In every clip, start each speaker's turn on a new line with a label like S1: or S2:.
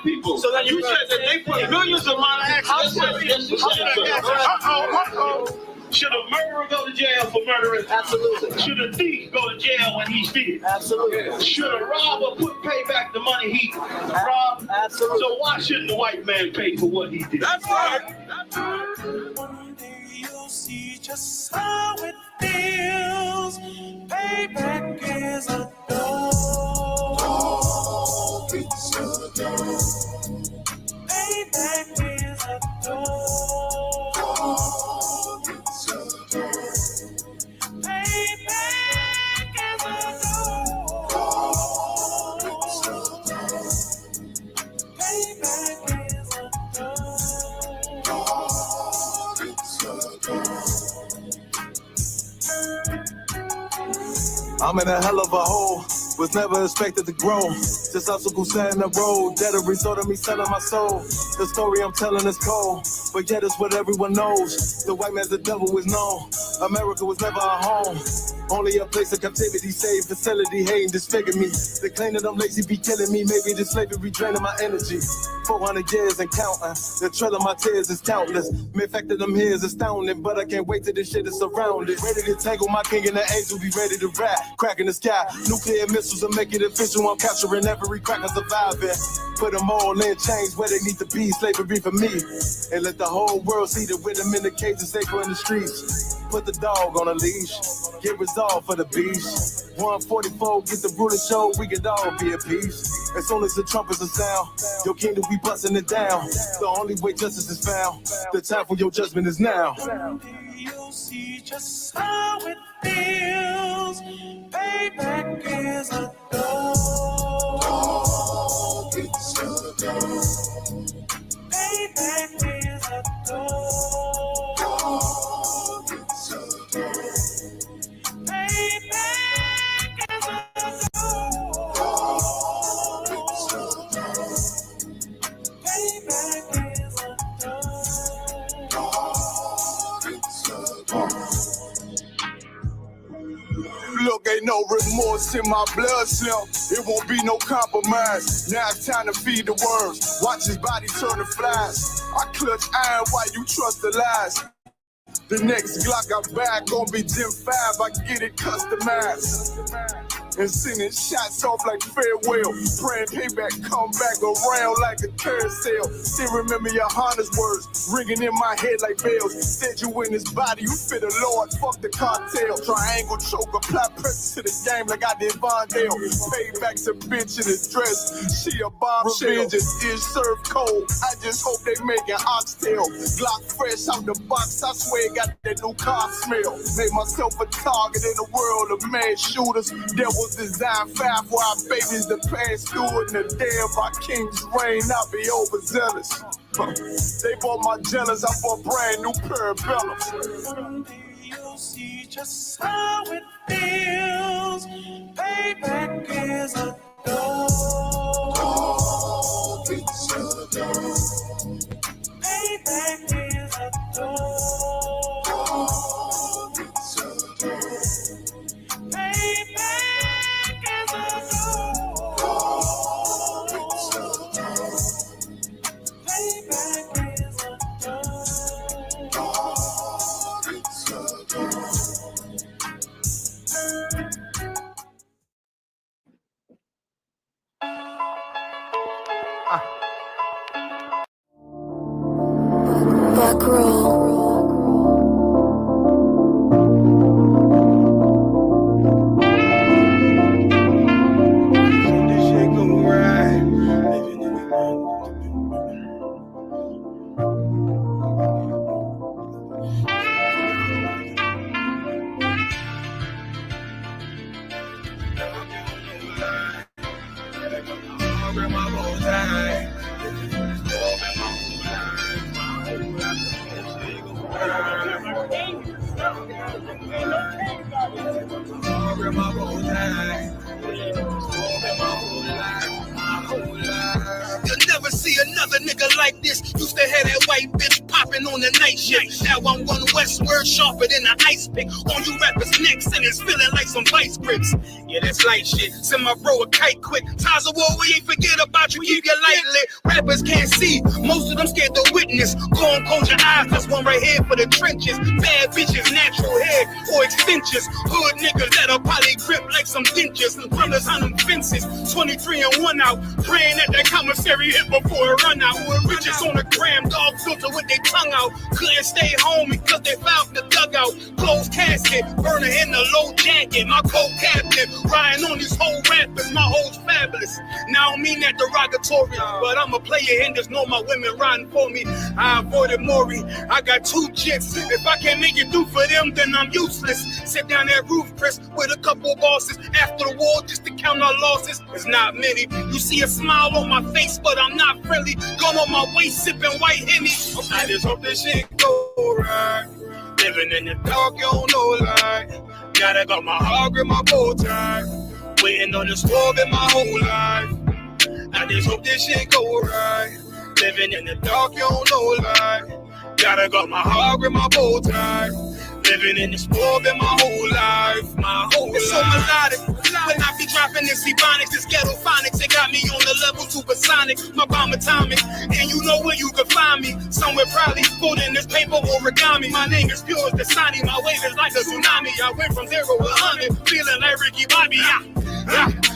S1: black people. So then you said that they put millions of minor accidents. Should a murderer go to jail for murdering? Absolutely. Should a thief go to jail when he steals? Absolutely. Should a robber pay back the money he robbed? Absolutely. So why shouldn't the white man pay for what he did? That's right. That's right. One day you'll see just how it feels. Payback is a dog. It's a dog. Payback is a dog.
S2: I'm in a hell of a hole, was never expected to grow. Just obstacle set in the road, that a result of me selling my soul. The story I'm telling is cold, but yet it's what everyone knows. The white man's the devil is known. America was never a home, only a place of captivity, save facility, hating, disfigure me. They claim that I'm lazy, be killing me. Maybe this slavery draining my energy. 400 years and counting, the trail of my tears is countless. The fact that I'm here is astounding, but I can't wait till this shit is surrounded. Ready to tangle my king and the angel, be ready to rap. Crack in the sky, nuclear missiles will make it official. I'm capturing every cracker surviving. Put them all in chains where they need to be, slavery for me. And let the whole world see the rhythm in the cage and safer in the streets. Put the dog on a leash, get resolved for the beast. 144, get the ruler show, we could all be at peace. As soon as the trumpets are sound, your kingdom we busting it down. The only way justice is found, the time for your judgment is now. You'll see just how it feels. Payback is a dog. It's a dog. Payback is a dog. It's a dog. Payback is a dog. It's a dog. Payback is a dog. It's a dog. Look, ain't no remorse in my blood slump. It won't be no compromise. Now it's time to feed the worms. Watch his body turn to flies. I clutch iron while you trust the lies. The next Glock I buy gon' be Gen 5. I get it customized. And sending shots off like farewell. Praying payback come back around like a carousel. Still remember YAHANNAH's words ringing in my head like bells. Said you in his body, you fit the Lord, fuck the cartel. Triangle choke, apply pressure to the game like I did Vondale. Payback's a bitch in his dress, she a bombshell. Revenge is served cold, I just hope they make an oxtail. Glock fresh out the box, I swear it got that new car smell. Made myself a target in the world of mad shooters. Devils design 5 for our babies to pass through. In the day of our king's reign, I'll be overzealous. They bought my jealous, I bought brand new parabellums. Someday you'll see just how it feels. Payback is a dog. It's a dog. Payback is a dog. It's a dog. Payback.
S3: Back row.
S4: You'll never see another nigga like this. Used to have that white bitch pop serving on the night shift. Now I'm one westward, sharper than an ice pick. On you rappers' necks, and it's feeling like some vice grips. Yeah, that's light shit. Send my bro a kite quick. Times of war, we ain't forget about you. Keep your light lit. Rappers can't see. Most of them scared to witness. Go and close your eyes. That's one right here for the trenches. Bad bitches, natural hair or extensions. Hood niggas that'll probably grip like some dentures. Brothers on them fences. 23 and 1 out. Praying that that commissary hit before it run out. Who bitches on the gram, dog filter with their tongue out. Couldn't stay home because they found the dugout. Closed casket, burner in the low jacket. My co-captain, riding on these whole rappers. My hoes fabulous. Now I don't mean that derogatory, but I'm a player and just know my women riding for me. I avoided Maury. I got 2 jits. If I can't make it through for them, then I'm useless. Sit down that roof, Chris, with a couple bosses. After the war, just to count our losses. It's not many. You see a smile on my face, but I'm not friendly. Gun on my waist, sipping white Henny. I just hope this shit go right. Living in the dark, you don't know lie. Gotta got my heart grip my bow tie. Waiting on the storm in my whole life. I just hope this shit go right. Living in the dark, you don't know lie. Gotta got my heart grip my bow tie. Living in the storm in my whole life. My whole life. It's so melodic. When I be dropping this ebonics, this ghetto phonics, it got me on the level supersonic. My bomb atomic, and you know where you can find me. Somewhere probably folding this paper origami. My name is pure as the Dasani. My wave is like a tsunami. I went from 0 to 100, feeling like Ricky Bobby.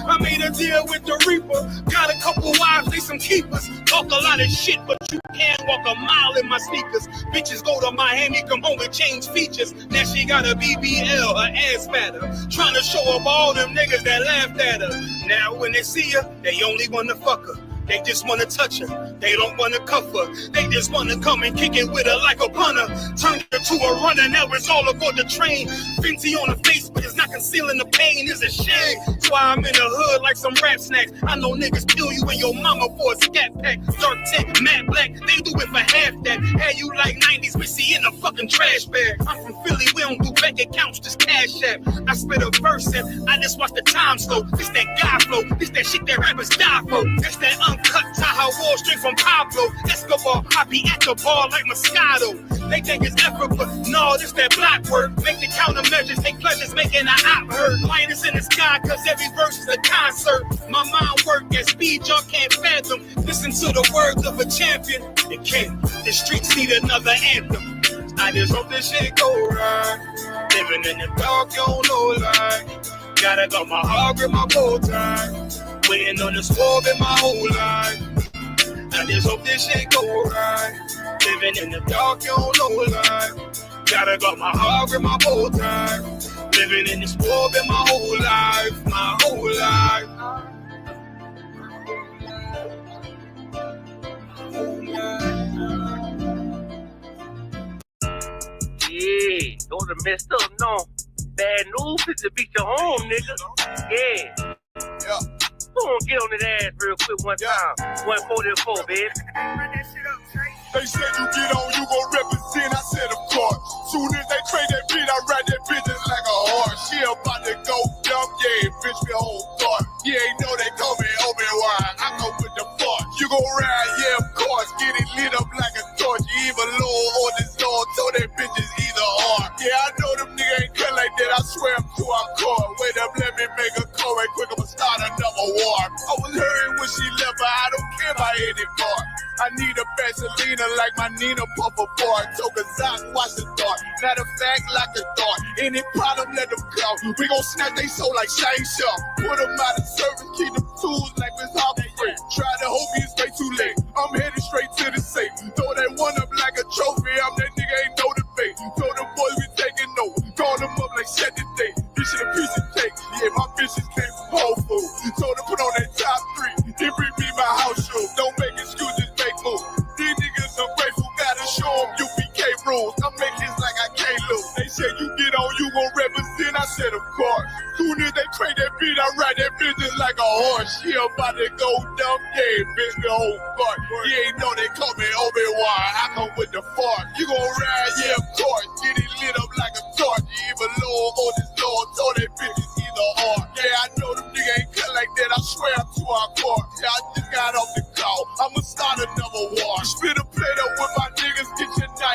S4: I made a deal with the Reaper. Got a couple wives, they some keepers. Talk a lot of shit, but you can't walk a mile in my sneakers. Bitches go to Miami, come home and change features. Now she got a BBL, her ass fatter. Trying to show up all them niggas that laughed at her. Now when they see her, they only wanna fuck her. They just wanna touch her. They don't wanna cuff her. They just wanna come and kick it with her like a punter. Turn her to a runner, now it's all aboard the train. Fenty on the face, but it's not concealing the pain. It's a shame. That's why I'm in the hood like some rap snacks. I know niggas kill you and your mama for a scat pack. Dark tint, matte black, they do it for half that. Had you like 90s, we see in a fucking trash bag. I'm from Philly, we don't do bank accounts, just cash app. I spit a verse and I just watch the time slow. This that guy flow, this that shit that rappers die for. This that uncut Tahoe Wall straight from Pablo Escobar. I be at the bar like Moscato. They think it's effort, but no, this that block work. Make the countermeasures, take pleasures, making an op hurt. Lighters in the sky, cause every verse is a concert. My mind work at speed y'all can't fathom. Listen to the words of a champion. You can't, the streets need another anthem. I just hope this shit go right. Living in the dark, you don't know lie. Gotta got my heart grip my bow tie. Waiting on the storm in my whole life. I just hope this shit go right. Living in the dark, you don't know lie. Gotta got my heart grip my bow tie. Living in the storm in my whole life. My whole life.
S5: Yeah, those are messed up, no. Bad news is to beat your home, nigga. Yeah. Go on, get on that ass real quick one time. 144, baby.
S2: They said you get on, you gon' represent. I said, of course. Soon as they trade that beat, I ride that bitch just like a horse. She about to go dumb, yeah, bitch, me whole thought. You ain't know they call me Obi-Wan. I go with the force. You gon' ride, yeah, of course. Get it lit up like a torch. You even low on the door, so that bitch is either or. Yeah, I know them niggas ain't cut like that. I swear I'm to our core. Wait up, let me make a call right quick. I'ma start another war. I was hurting when she left, but I don't care about anymore. I need a Vaseline like my Nina Puffer bar. Took a Zach, watch the thought. Matter of fact, like a thought. Any problem, let them come. We gon' snatch they soul like Shane Shaw. Put them out of service, keep them tools like Miss Harper Free. Try to hope it's way too late. I'm headed straight to the safe. Throw that one up like a trophy. I'm that nigga, ain't no debate. Throw them boys, we taking over. Call them up like set the date. This shit a piece of cake. Yeah, my bitches came from Whole Foods. Told them put on that top 3. Then bring me my house show. Don't make excuses, make moves. These niggas ungrateful, gotta show them UPK rules. I make this like I can't lose. They said you get on, you gon' represent. I said, of course. Soon as they trade that beat, I ride that bitch just like a horse. She about to go dumb, yeah, bitch, the whole part. You ain't know they call me Obi-Wan. I come with the force. You gon' ride, yeah, of course. Get it lit up like a torch. You even low on this Lord, so that bitch is either or. Yeah, I know them niggas ain't cut like that. I swear I'm to our core. Yeah, I just got off the call. I'ma start another war. Spit a plate up with my niggas, get your knife.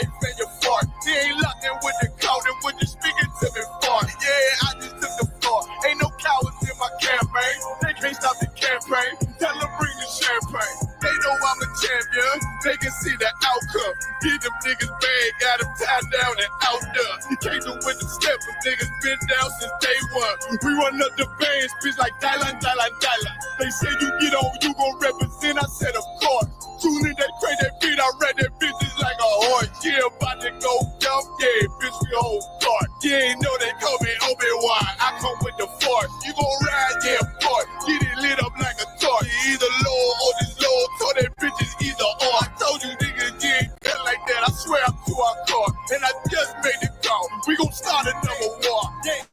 S2: there, they can see the outcome. Get them niggas bad, got them tied down and out there. You can't do with the step, but niggas been down since day one. We run up the bands, bitch, like Dylan. They say you get on, you gon' represent. I said, of course. Soon as they crank that beat, I read that bitch is like a horse. Yeah, about to go dumb, yeah, bitch, we whole start. You ain't know they call me Obi-Wan. I come with the force. You gon' ride, yeah, part. Get it lit up like a torch. You either low or this low, told that bitch is either or. I told you niggas, you ain't cut like that. I swear I'm to our car. And I just made it call. We gon' start another war. Yeah.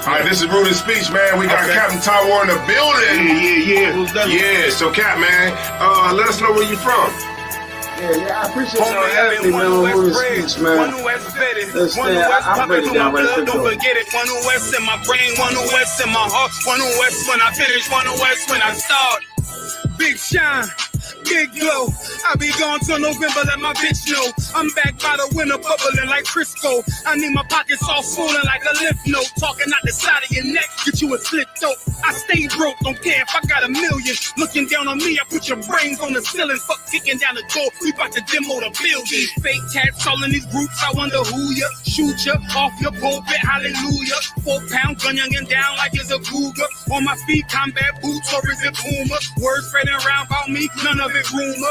S6: All right, this is Rudy's speech, man. We got Captain Tower in the building. Yeah. So, Cap, man, let us know where you from.
S7: Yeah, I appreciate y'all having me, man, on Rudy's speech, man. I'm ready down right quick,
S4: don't forget it. One West in my brain, one West in my heart, one West when I finish, one West when I start. Big shine. Big glow, I be gone till November, let my bitch know. I'm back by the winter, bubbling like Crisco. I need my pockets all swollen like a lymph node. Talking out the side of your neck, get you a slip dope. I stay broke, don't care if I got $1 million. Looking down on me, I put your brains on the ceiling. Fuck kicking down the door, we bout to demo the building. Fake tats all in these groups, I wonder who ya. Shoot ya, off your pulpit, hallelujah. 4-pound gun youngin' down like it's a cougar. On my feet, combat boots, or is it Puma? Words spreading around about me, none of it rumor.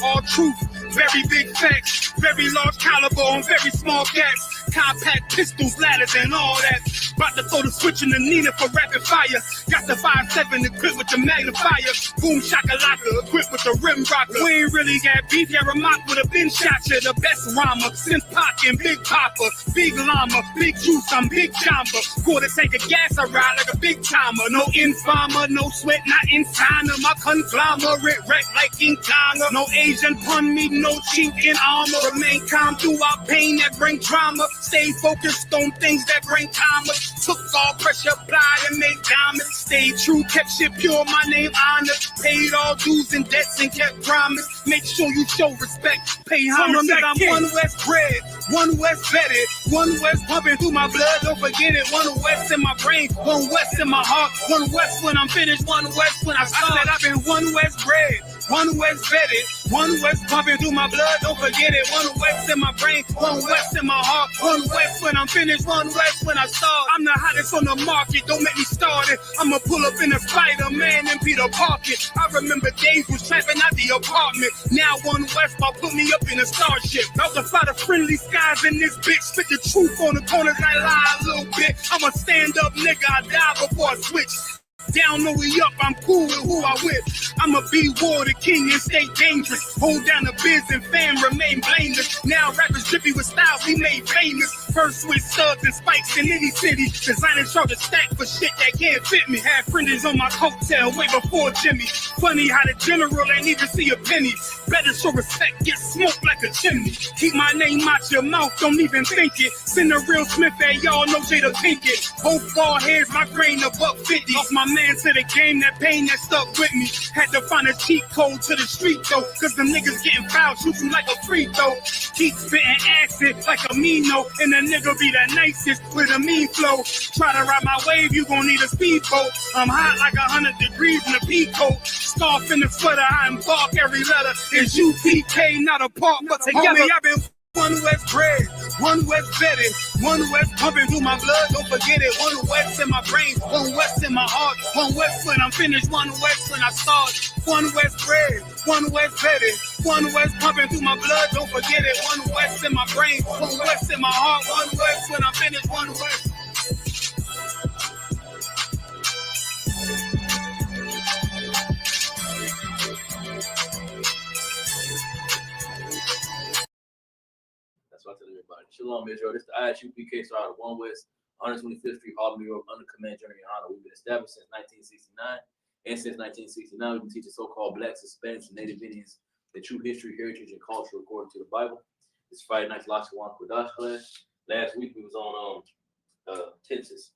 S4: All truth, very big facts. Very large caliber on very small gaps. Compact pistols, ladders, and all that. About to throw the switch in the Nina for rapid fire. Got the 5.7 equipped with the magnifier. Boom shakalaka equipped with the rim rocker. We ain't really got beef, yeah, Ramak with a bin shot ya. The best rhymer since Pac and Big Papa. Big llama, big juice, I'm Big Jamba. Quarter tank of gas, I ride like a big timer. No informer, no sweat, not in China. My conglomerate wreck like King Kong. No Asian pun me, no chink in armor. Remain calm through our pain that bring drama. Stay focused on things that bring karma. Took all pressure, applied and made diamonds. Stayed true, kept shit pure, my name honored. Paid all dues and debts and kept promise. Make sure you show respect, pay homage. I'm one West bred, one West vetted, one West pumping through my blood, don't forget it. One West in my brain, one West in my heart. One West when I'm finished, one West when I start. I said I've been one West bred, one West vetted, one West pumping through my blood, don't forget it. One West in my brain, one West in my heart. One West when I'm finished, one West when I start. I'm the hottest on the market, don't make me start it. I'ma pull up in a Spider-Man and Peter Parker. I remember days was trapping out the apartment. Now one West will put me up in a starship. About to fly the friendly skies in this bitch. Spit the truth on the corners, I lie a little bit. I'm a stand-up nigga, I die before I switch. Down, no we up, I'm cool with who I with. I'ma be war the king and stay dangerous. Hold down the biz and fam, remain blameless. Now rappers drippy with styles we made famous. First with studs and spikes in any city. Designing charge a stack for shit that can't fit me. Had friends on my coattail way before Jimmy. Funny how the general ain't even see a penny. Better show respect, get smoked like a chimney. Keep my name out your mouth, don't even think it. Send a real Smith at y'all, no Jada Pinkett. Both ball heads, my grain a $1.50. Off my man to the game, that pain that stuck with me. Had to find a cheat code to the street though, cause them niggas getting fouled, shoot you like a free throw. Keep spitting acid like a Mino, and the nigga be the nicest with a mean flow. Try to ride my wave, you gon' need a speedboat. I'm hot like 100 degrees in a peacoat. Scarf in the sweater, I embark every letter. It's UPK, not a park, but together I've been one West bred, one West vetted, one West pumping through my blood, don't forget it. One West in my brain, one West in my heart. One West when I'm finished, one West when I start. One West bred, one West vetted, one West pumping through my blood, don't forget it. One West in my brain, one West in my heart. One West when I'm finished, one West.
S8: So I tell everybody, Shalom Israel. This is the ISUPK started at 1 West, 125th Street, Harlem, New York, under Command General YAHANNAH. We've been established since 1969, and since 1969, we've been teaching so-called Blacks, Hispanics, and Native Indians the true history, heritage, and culture according to the Bible. It's Friday night's Lashawan Qadash class. Last week we was on tenses.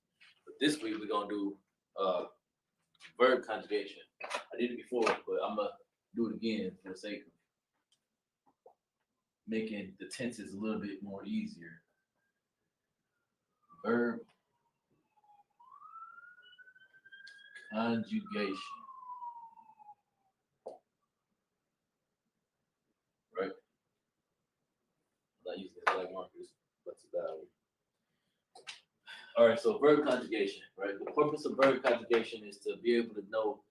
S8: But this week we're gonna do verb conjugation. I did it before, but I'm gonna do it again for the sake of making the tenses a little bit more easier. Verb conjugation. Right? I'm not using the black markers, but it's that way. All right, so verb conjugation, right? The purpose of verb conjugation is to be able to know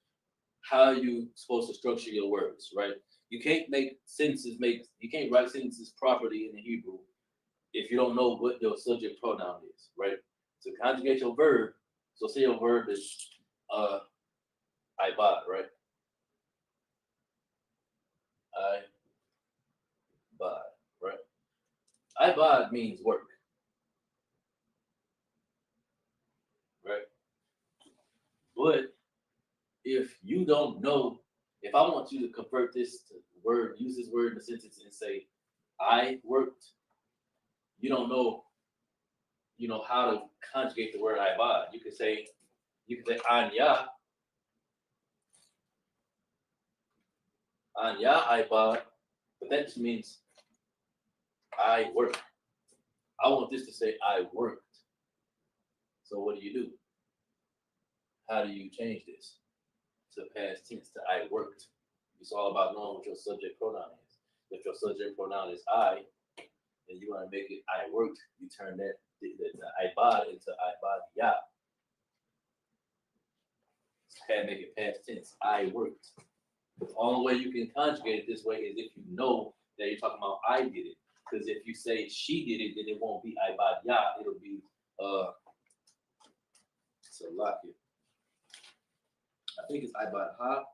S8: how you're supposed to structure your words, right? You can't make sentences, you can't write sentences properly in the Hebrew if you don't know what your subject pronoun is, right? To conjugate your verb, so say your verb is ibad, right? Ibad, right? Ibad means work, right? But if you don't know, if I want you to convert this to word, use this word in a sentence and say, I worked, you don't know, how to conjugate the word ibad. You could say anya ibad, but that just means I worked. I want this to say I worked. So what do? How do you change this to past tense to I worked? It's all about knowing what your subject pronoun is. If your subject pronoun is I, and you want to make it I worked, you turn that the ibad into ibad ya. Can't make it past tense. I worked. The only way you can conjugate it this way is if you know that you're talking about I did it. Because if you say she did it, then it won't be ibad ya. It'll be salaki. I think it's ibad ha.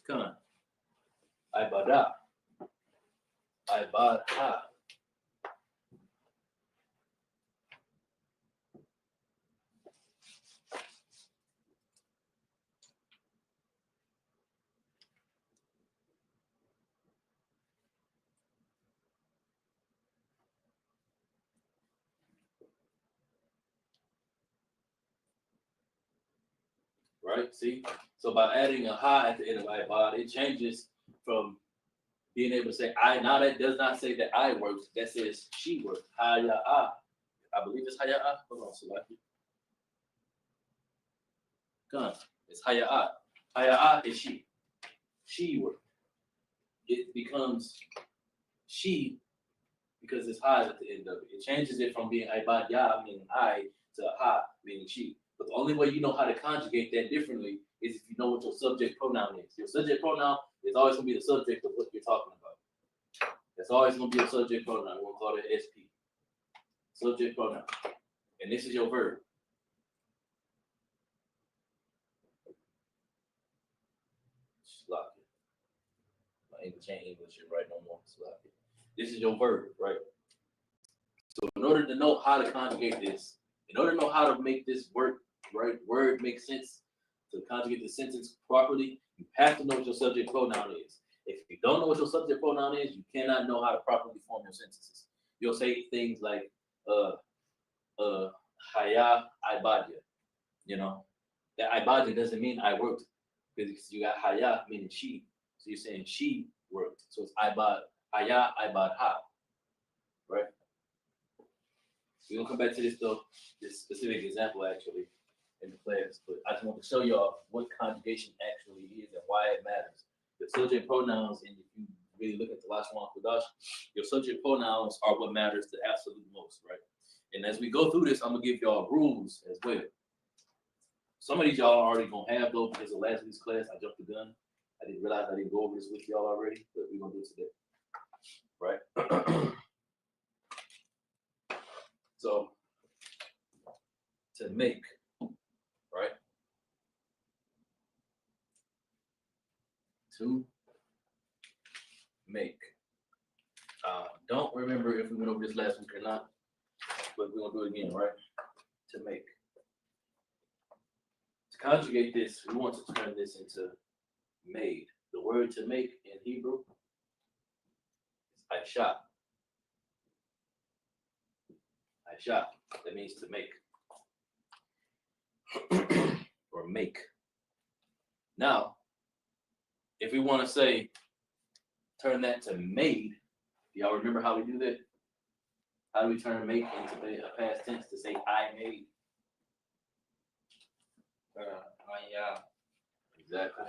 S8: Come on. Ibada. Ibad ha. Right? See? So by adding a ha at the end of ibad, it changes from being able to say I. Now that does not say that I worked. That says she worked. Haya'a. I believe it's haya'a. Hold on, Salaki. Come on. It's haya'a. Haya'a is she. She worked. It becomes she because it's ha at the end of it. It changes it from being ibad ya, meaning I, to ha, meaning she. But the only way you know how to conjugate that differently is if you know what your subject pronoun is. Your subject pronoun is always going to be the subject of what you're talking about. That's always going to be a subject pronoun. We're going to call it SP. Subject pronoun. And this is your verb. Sloppy. My English ain't English right no more. Sloppy. This is your verb, right? So in order to know how to conjugate this, in order to know how to make this work, right, word make sense, to conjugate the sentence properly, you have to know what your subject pronoun is. If you don't know what your subject pronoun is, you cannot know how to properly form your sentences. You'll say things like, haya ibadya. That ibadya doesn't mean I worked, because you got haya meaning she. So you're saying she worked. So it's ibad, haya ibad ha, right? We're gonna come back to this though, this specific example actually in the class, but I just want to show y'all what conjugation actually is and why it matters. The subject pronouns, and if you really look at the Lashawan Qadash, your subject pronouns are what matters the absolute most, right? And as we go through this, I'm gonna give y'all rules as well. Some of these y'all are already gonna have though, because of last week's class, I jumped the gun. I didn't realize I didn't go over this with y'all already, but we're gonna do it today, right? So, to make, right? To make. Don't remember if we went over this last week or not, but we're gonna do it again, right? To make. To conjugate this, we want to turn this into made. The word to make in Hebrew is Aisha. Aisha. That means to make. Or make. Now, if we want to say, turn that to made, do y'all remember how we do that? How do we turn make into a past tense to say I made? Exactly.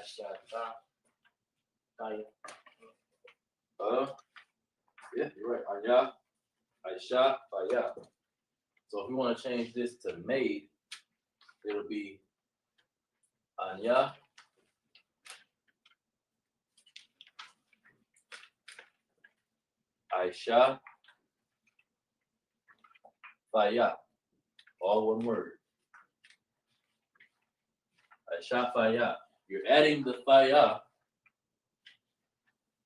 S8: Yeah, you're right. Anya, Aisha, Faya. So if we want to change this to made, it'll be Anya, Aisha, Faya. All one word. Aisha, Faya. You're adding the Faya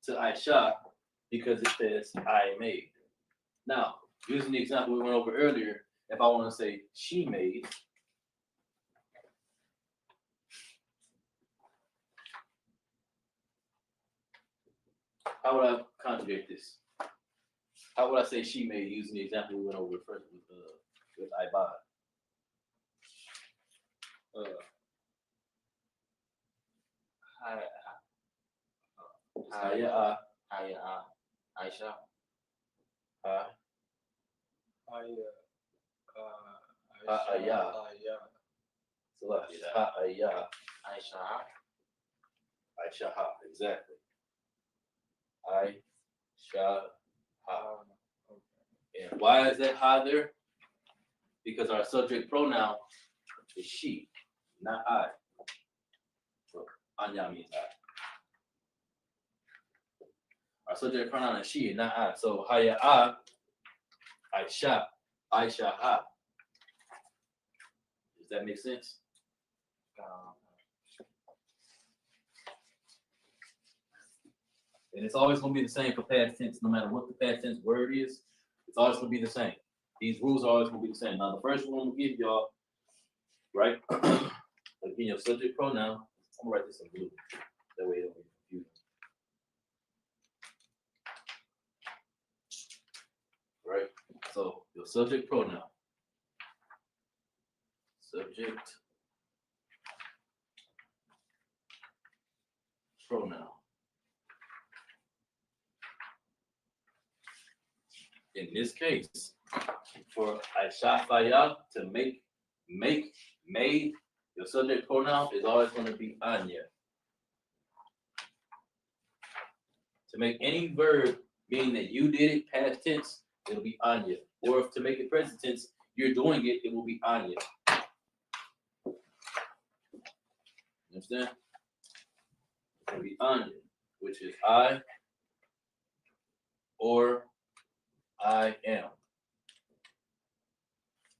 S8: to Aisha because it says I made. Now, using the example we went over earlier, if I want to say she made, how would I conjugate this? How would I say she made using the example we went over first with Ibad? Aisha. Aisha, exactly. Aisha. And why is that ha there? Because our subject pronoun is she, not I. So Anya means I. Our subject pronoun is she, not I. So haya Aisha, Aisha ha. Does that make sense? And it's always going to be the same for past tense, no matter what the past tense word is. It's always going to be the same. These rules are always going to be the same. Now, the first one I'm going to give y'all, right? Again, your subject pronoun. I'm going to write this in blue. That way it don't get confusing. Right? So, your subject pronoun. Subject pronoun. In this case, for Aisha Faya to make, made, your subject pronoun is always going to be Anya. To make any verb meaning that you did it past tense, it'll be Anya. Or if to make it present tense, you're doing it, it will be Anya. You understand? It'll be Anya, which is I or I am.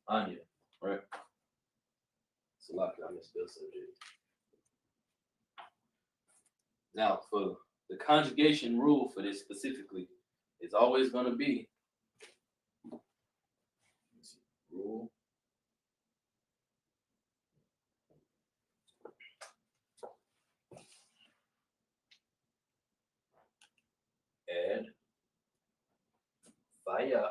S8: Anya, right? So like I misspelled subject. Now for the conjugation rule for this specifically, it's always going to be rule add via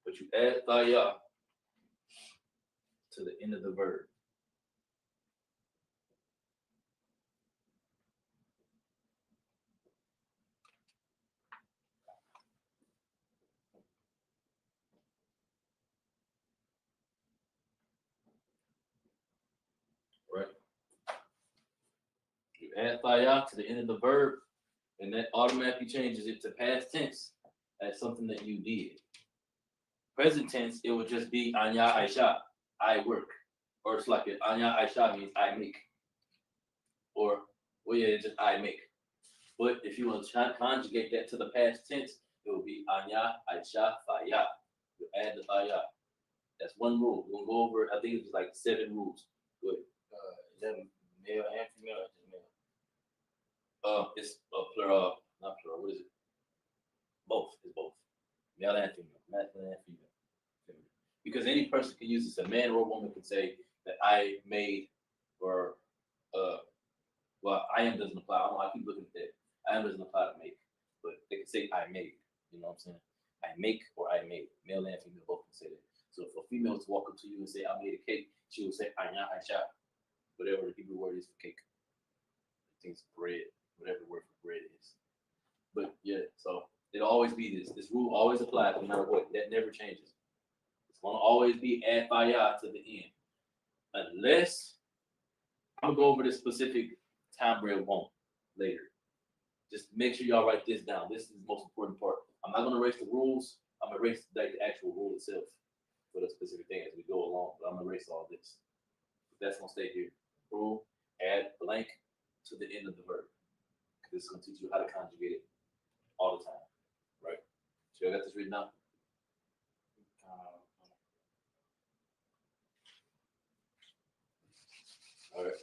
S8: but you add via to the end of the verb. Right? You add via to the end of the verb, and that automatically changes it to past tense as something that you did. Present tense, it would just be Anya Aisha, I work. Or it's like Anya Aisha means I make. Or, well, yeah, it's just I make. But if you want to conjugate that to the past tense, it will be Anya Aisha Faya. You add the Faya. That's one rule. We're going to go over, I think it's like 7 rules. Good.
S9: Is that male and female or just male?
S8: It's plural, not plural. What is it? Both. It's both. Male and female. Masculine and female. We because any person can use this. A man or a woman can say that I made, or well, I am doesn't apply. I don't know, I keep looking at that. I am doesn't apply to make, but they can say I made. You know what I'm saying? I make or I made. Male and female both can say that. So if a female was to walk up to you and say I made a cake, she would say Anya Aisha, whatever the Hebrew word is for cake. I think it's bread, whatever the word for bread is. But yeah, so it'll always be this. This rule always applies no matter what. That never changes. It's gonna always be add faya to the end, unless I'm gonna go over this specific time bread won't later. Just make sure y'all write this down. This is the most important part. I'm not gonna erase the rules. I'm gonna erase like the actual rule itself for the specific thing as we go along. But I'm gonna erase all this. That's gonna stay here. Rule, add blank to the end of the verb. This is gonna teach you how to conjugate it all the time, right? So I got this written down. All right.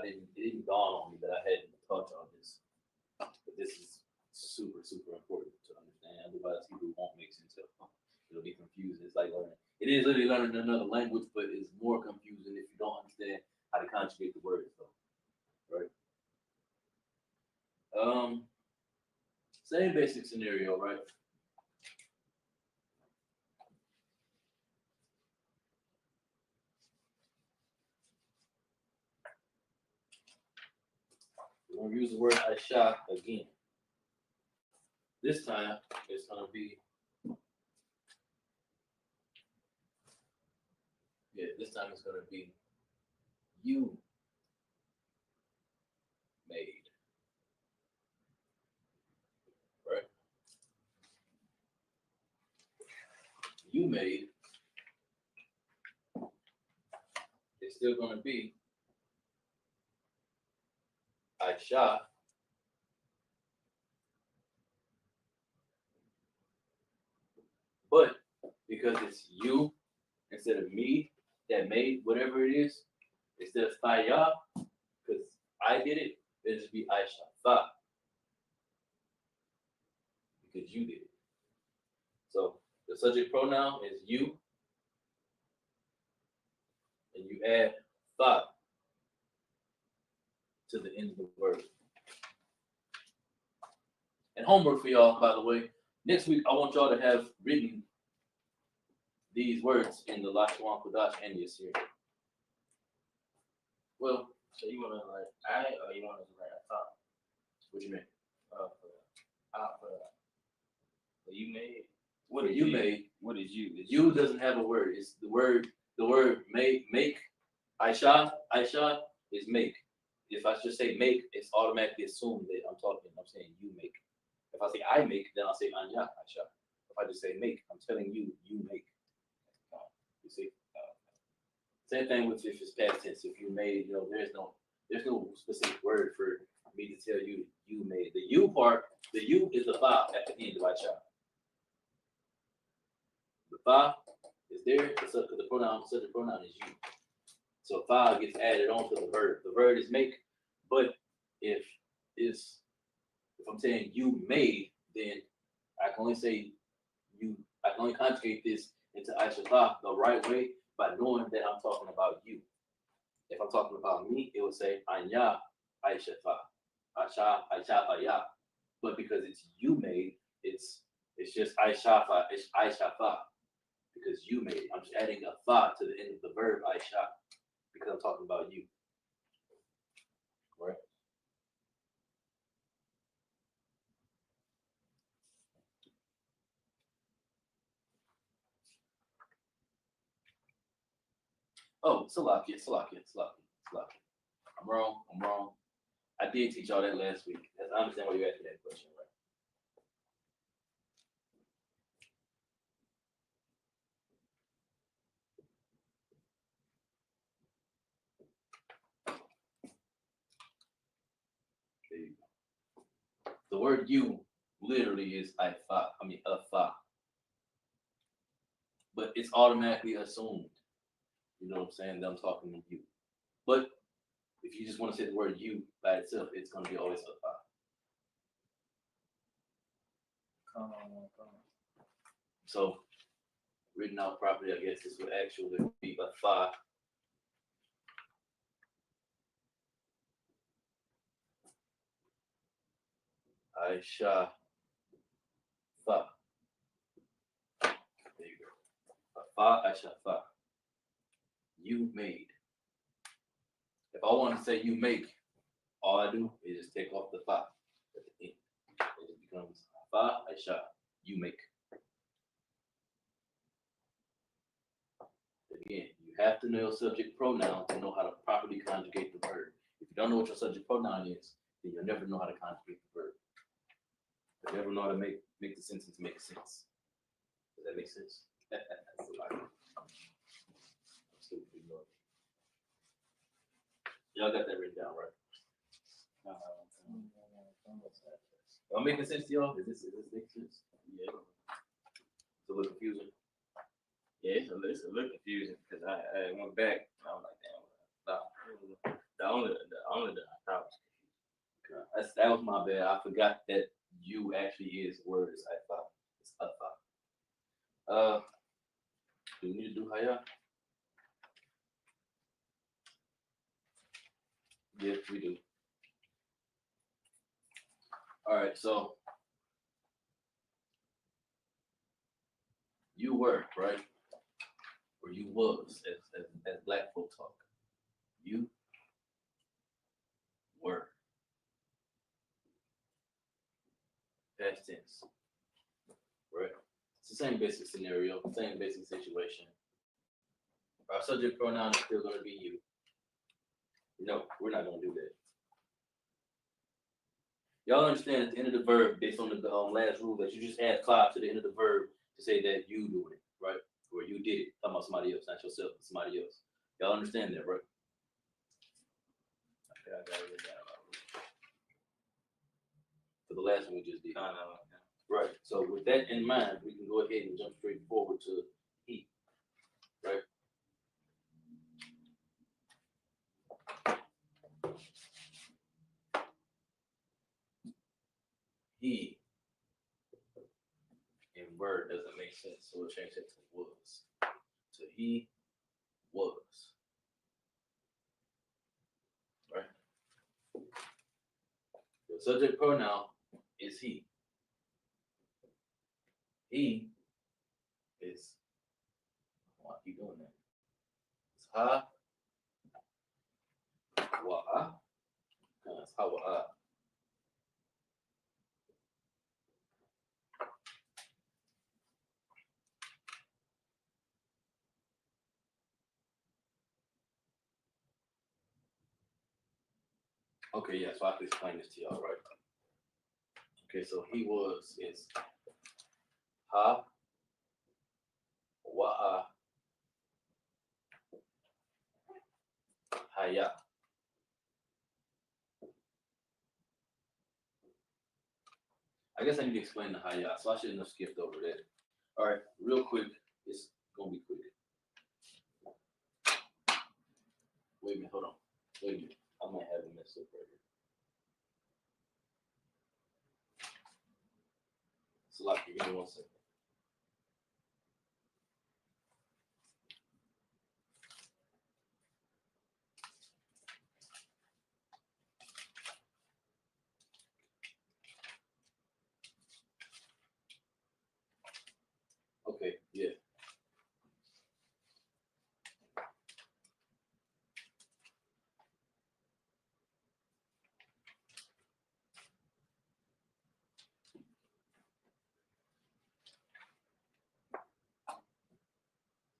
S8: It didn't dawn on me that I hadn't taught y'all this, but this is super, super important to understand. Otherwise, Hebrew won't make sense. It'll be confusing. It's like learning. It is literally learning another language, but it's more confusing if you don't understand how to conjugate the words, though. Right? Same basic scenario, right? We're going to use the word Aisha again. This time, it's going to be, this time it's going to be you made. Right? You made. It's still going to be Aisha. But because it's you instead of me that made whatever it is, instead of Faya, because I did it, it'll just be Aisha Fa. Because you did it. So the subject pronoun is you, and you add Fa to the end of the word. And homework for y'all, by the way. Next week, I want y'all to have written these words in the Lashawan Qadash and Yasir. Well,
S9: So you want to write I, or you want to write I thought?
S8: what you mean?
S9: For you made.
S8: What are you made?
S9: What is you?
S8: You doesn't have a word. It's the word make. Aisha is make. If I just say make, it's automatically assumed that I'm saying you make. If I say I make, then I'll say Anya Aisha. If I just say make, I'm telling you, you make. You see? Same thing with if it's past tense. If you made, there's no specific word for me to tell you you made. The you part, the you is the fa at the end of Aisha. The fa is there because the subject pronoun is you. So fa gets added onto the verb. The verb is make, but if I'm saying you made, then I can only say you. I can only conjugate this into Aisha fa the right way by knowing that I'm talking about you. If I'm talking about me, it would say Anya Aisha fa, Aisha fa ya. But because it's you made, it's just Aisha fa. It's Aisha fa because you made. I'm just adding a fa to the end of the verb Aisha because I'm talking about you. Right? Oh, Salakia. I'm wrong. I did teach y'all that last week. I understand why you asked me that question, right? There you go. The word you literally is a fa. But it's automatically assumed. You know what I'm saying? That I'm talking to you. But if you just want to say the word you by itself, it's going to be always a fa. So written out properly, I guess this would actually be a fa. Aisha fa. There you go. Fa Aisha fa. You made. If I want to say you make, all I do is just take off the fa at the end. It just becomes fa Aisha. You make. Again, you have to know subject pronoun to know how to properly conjugate the verb. If you don't know what your subject pronoun is, then you'll never know how to conjugate the verb. You'll never know how to make the sentence make sense. Does that make sense? That's a lot. Y'all got that written down, right? Am I making sense to y'all? Is this making sense? Yeah. It's a little confusing.
S9: Yeah, it's a little confusing because I went back. I was like, damn, the only that I thought was confusing.
S8: That was my bad. I forgot that you actually is word is I thought. It's I thought. Do we need to do haya? Yes, we do. All right, so you were, right? Or you was, as black folk talk. You were. Past tense. Right? It's the same basic scenario, same basic situation. Our subject pronoun is still going to be you. No, we're not going to do that. Y'all understand at the end of the verb, based on the last rule, that you just add five to the end of the verb to say that you doing it, right? Or you did it. Talking about somebody else, not yourself, but somebody else. Y'all understand that, right? Okay, I got it down. For the last one we just did. Right. So with that in mind, we can go ahead and jump straight forward to he, right? He in word doesn't make sense, so we'll change that to was. So he was. Right? The subject pronoun is he. He is, why keep doing that? It's ha, wa, it's ha, wa. Okay, yeah, so I have to explain this to y'all, right? Okay, so he was is ha, wa, haya. I guess I need to explain the haya, so I shouldn't have skipped over that. All right, real quick, it's gonna be quick. Wait a minute, hold on. Wait a minute, I might have a mess up right here. So like, give me 1 second. Okay, yeah.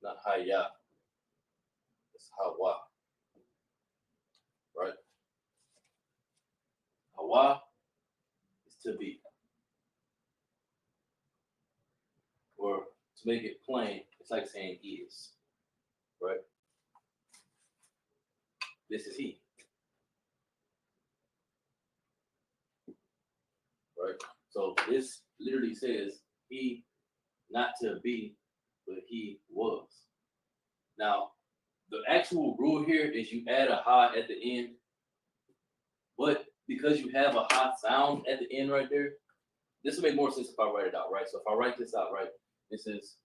S8: Not haya, it's hawa, right? Hawa is to be. Or to make it plain, it's like saying is, right? This is he. Right? So this literally says he, not to be, but he was. Now, the actual rule here is you add a ha at the end, but because you have a ha sound at the end right there, this will make more sense if I write it out, right? So if I write this out, right, This is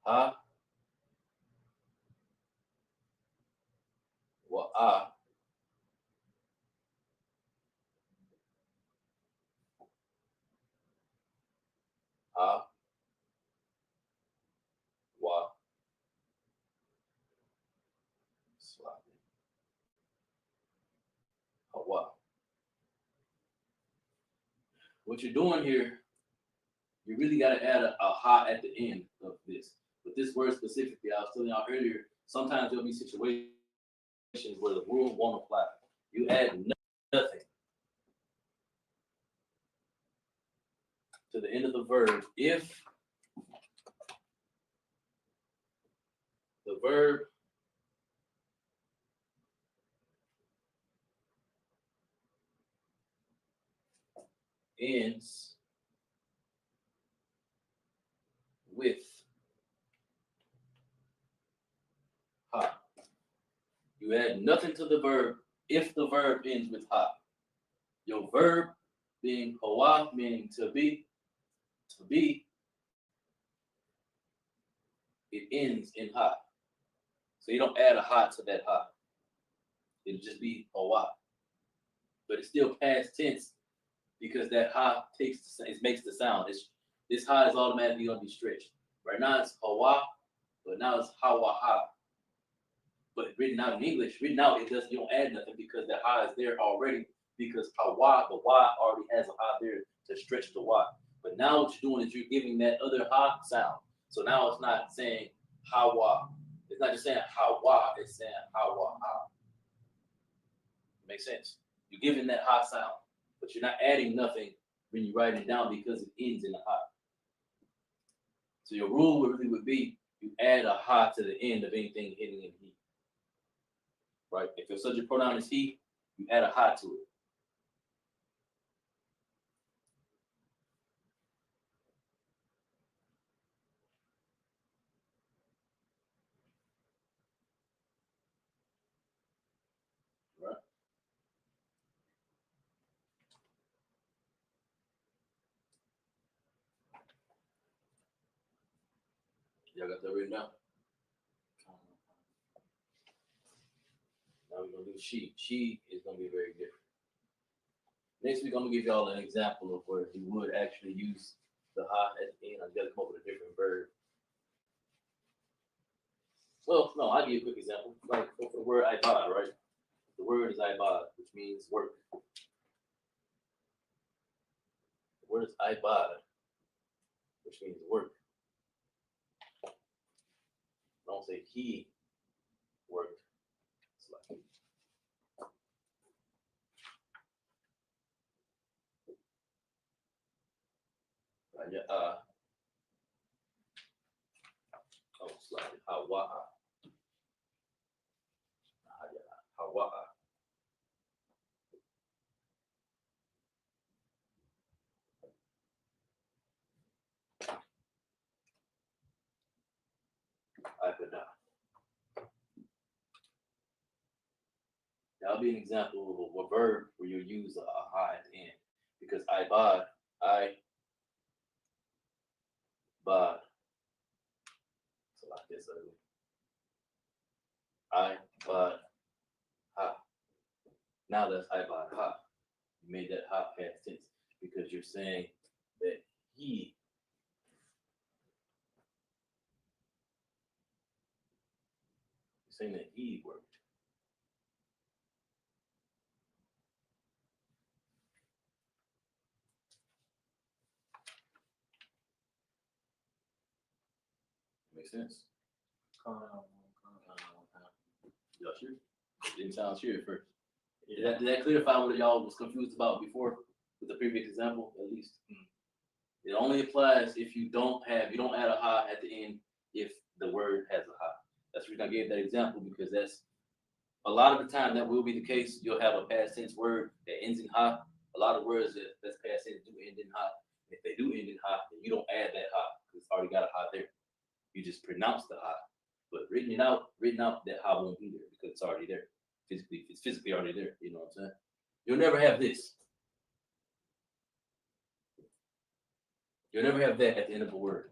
S8: ha wa ah. Ha wa hawa. What you're doing here, you really got to add a ha at the end of this. But this word specifically, I was telling y'all earlier, sometimes there'll be situations where the rule won't apply. You add nothing to the end of the verb if the verb ends with ha. You add nothing to the verb if the verb ends with ha. Your verb being hawa, meaning to be, it ends in ha. So you don't add a ha to that ha. It'll just be hawa. But it's still past tense because that ha makes the sound. This ha is automatically going to be stretched. Right now it's hawa, but now it's hawa ha. But written out in English, you don't add nothing because the ha is there already because hawa, the wa already has a ha there to stretch the wa. But now what you're doing is you're giving that other ha sound. So now it's not saying hawa. It's not just saying hawa, it's saying hawa ha. Makes sense? You're giving that ha sound, but you're not adding nothing when you write it down because it ends in a ha. So your rule really would be you add a ha to the end of anything ending in he. Right? If your subject pronoun is he, you add a ha to it. Right? Y'all got that written down? Now we're going to do she. She is going to be very different. Next week, I'm going to give y'all an example of where you would actually use the ha at the end. I've got to come up with a different verb. Well, no, I'll give you a quick example. Like for the word ibad, right? The word is ibad, which means work. The word is ibad, which means work. Don't say he worked. It's like slightly hawa. Hawa. That'll be an example of a verb where you use a ha at the end. Because ibad, so like this, ibad ha. Now that's ibad ha. You made that ha past tense because you're saying that he. You're saying that he worked. Makes sense. Y'all sure? Didn't sound sure at first. Did that clarify what y'all was confused about before with the previous example, at least? It only applies if you don't add a ha at the end if the word has a ha. That's the reason I gave that example, because that's a lot of the time that will be the case. You'll have a past tense word that ends in ha. A lot of words that's past tense do end in ha. If they do end in ha, then you don't add that ha because it's already got a ha there. You just pronounce the ha. But written out, that ha won't be there because it's already there. It's physically already there. You know what I'm saying? You'll never have this. You'll never have that at the end of a word.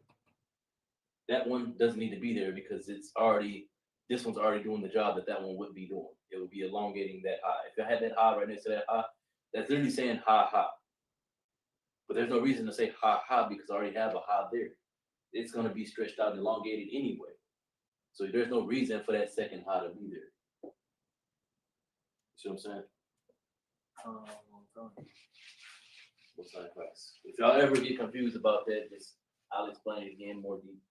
S8: That one doesn't need to be there because it's already, this one's already doing the job that one would be doing. It would be elongating that ha. If I had that ha right next to that ha, that's literally saying ha ha. But there's no reason to say ha ha because I already have a ha there. It's going to be stretched out and elongated anyway. So there's no reason for that second ha to be there. You see what I'm saying? If y'all ever get confused about that, just I'll explain it again more deep.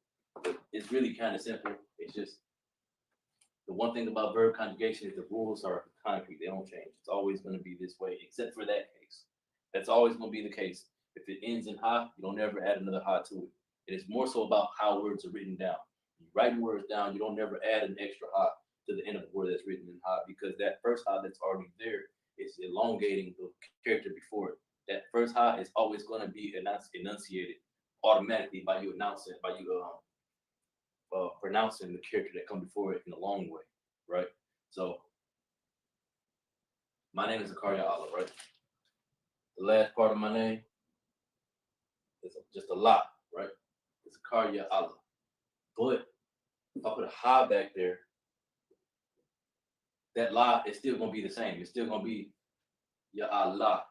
S8: But it's really kind of simple. It's just the one thing about verb conjugation is the rules are concrete. They don't change. It's always going to be this way, except for that case. That's always going to be the case. If it ends in ha, you don't ever add another ha to it. It is more so about how words are written down. You write words down, you don't never add an extra ha to the end of a word that's written in ha because that first ha that's already there is elongating the character before it. That first ha is always going to be enunciated automatically by you announcing, by you pronouncing the character that comes before it in a long way, right? So my name is Zakaria Allah, right? The last part of my name is just a lot, right? It's Zakaria Allah. But if I put a ha back there, that la is still gonna be the same. It's still gonna be Ya Allah.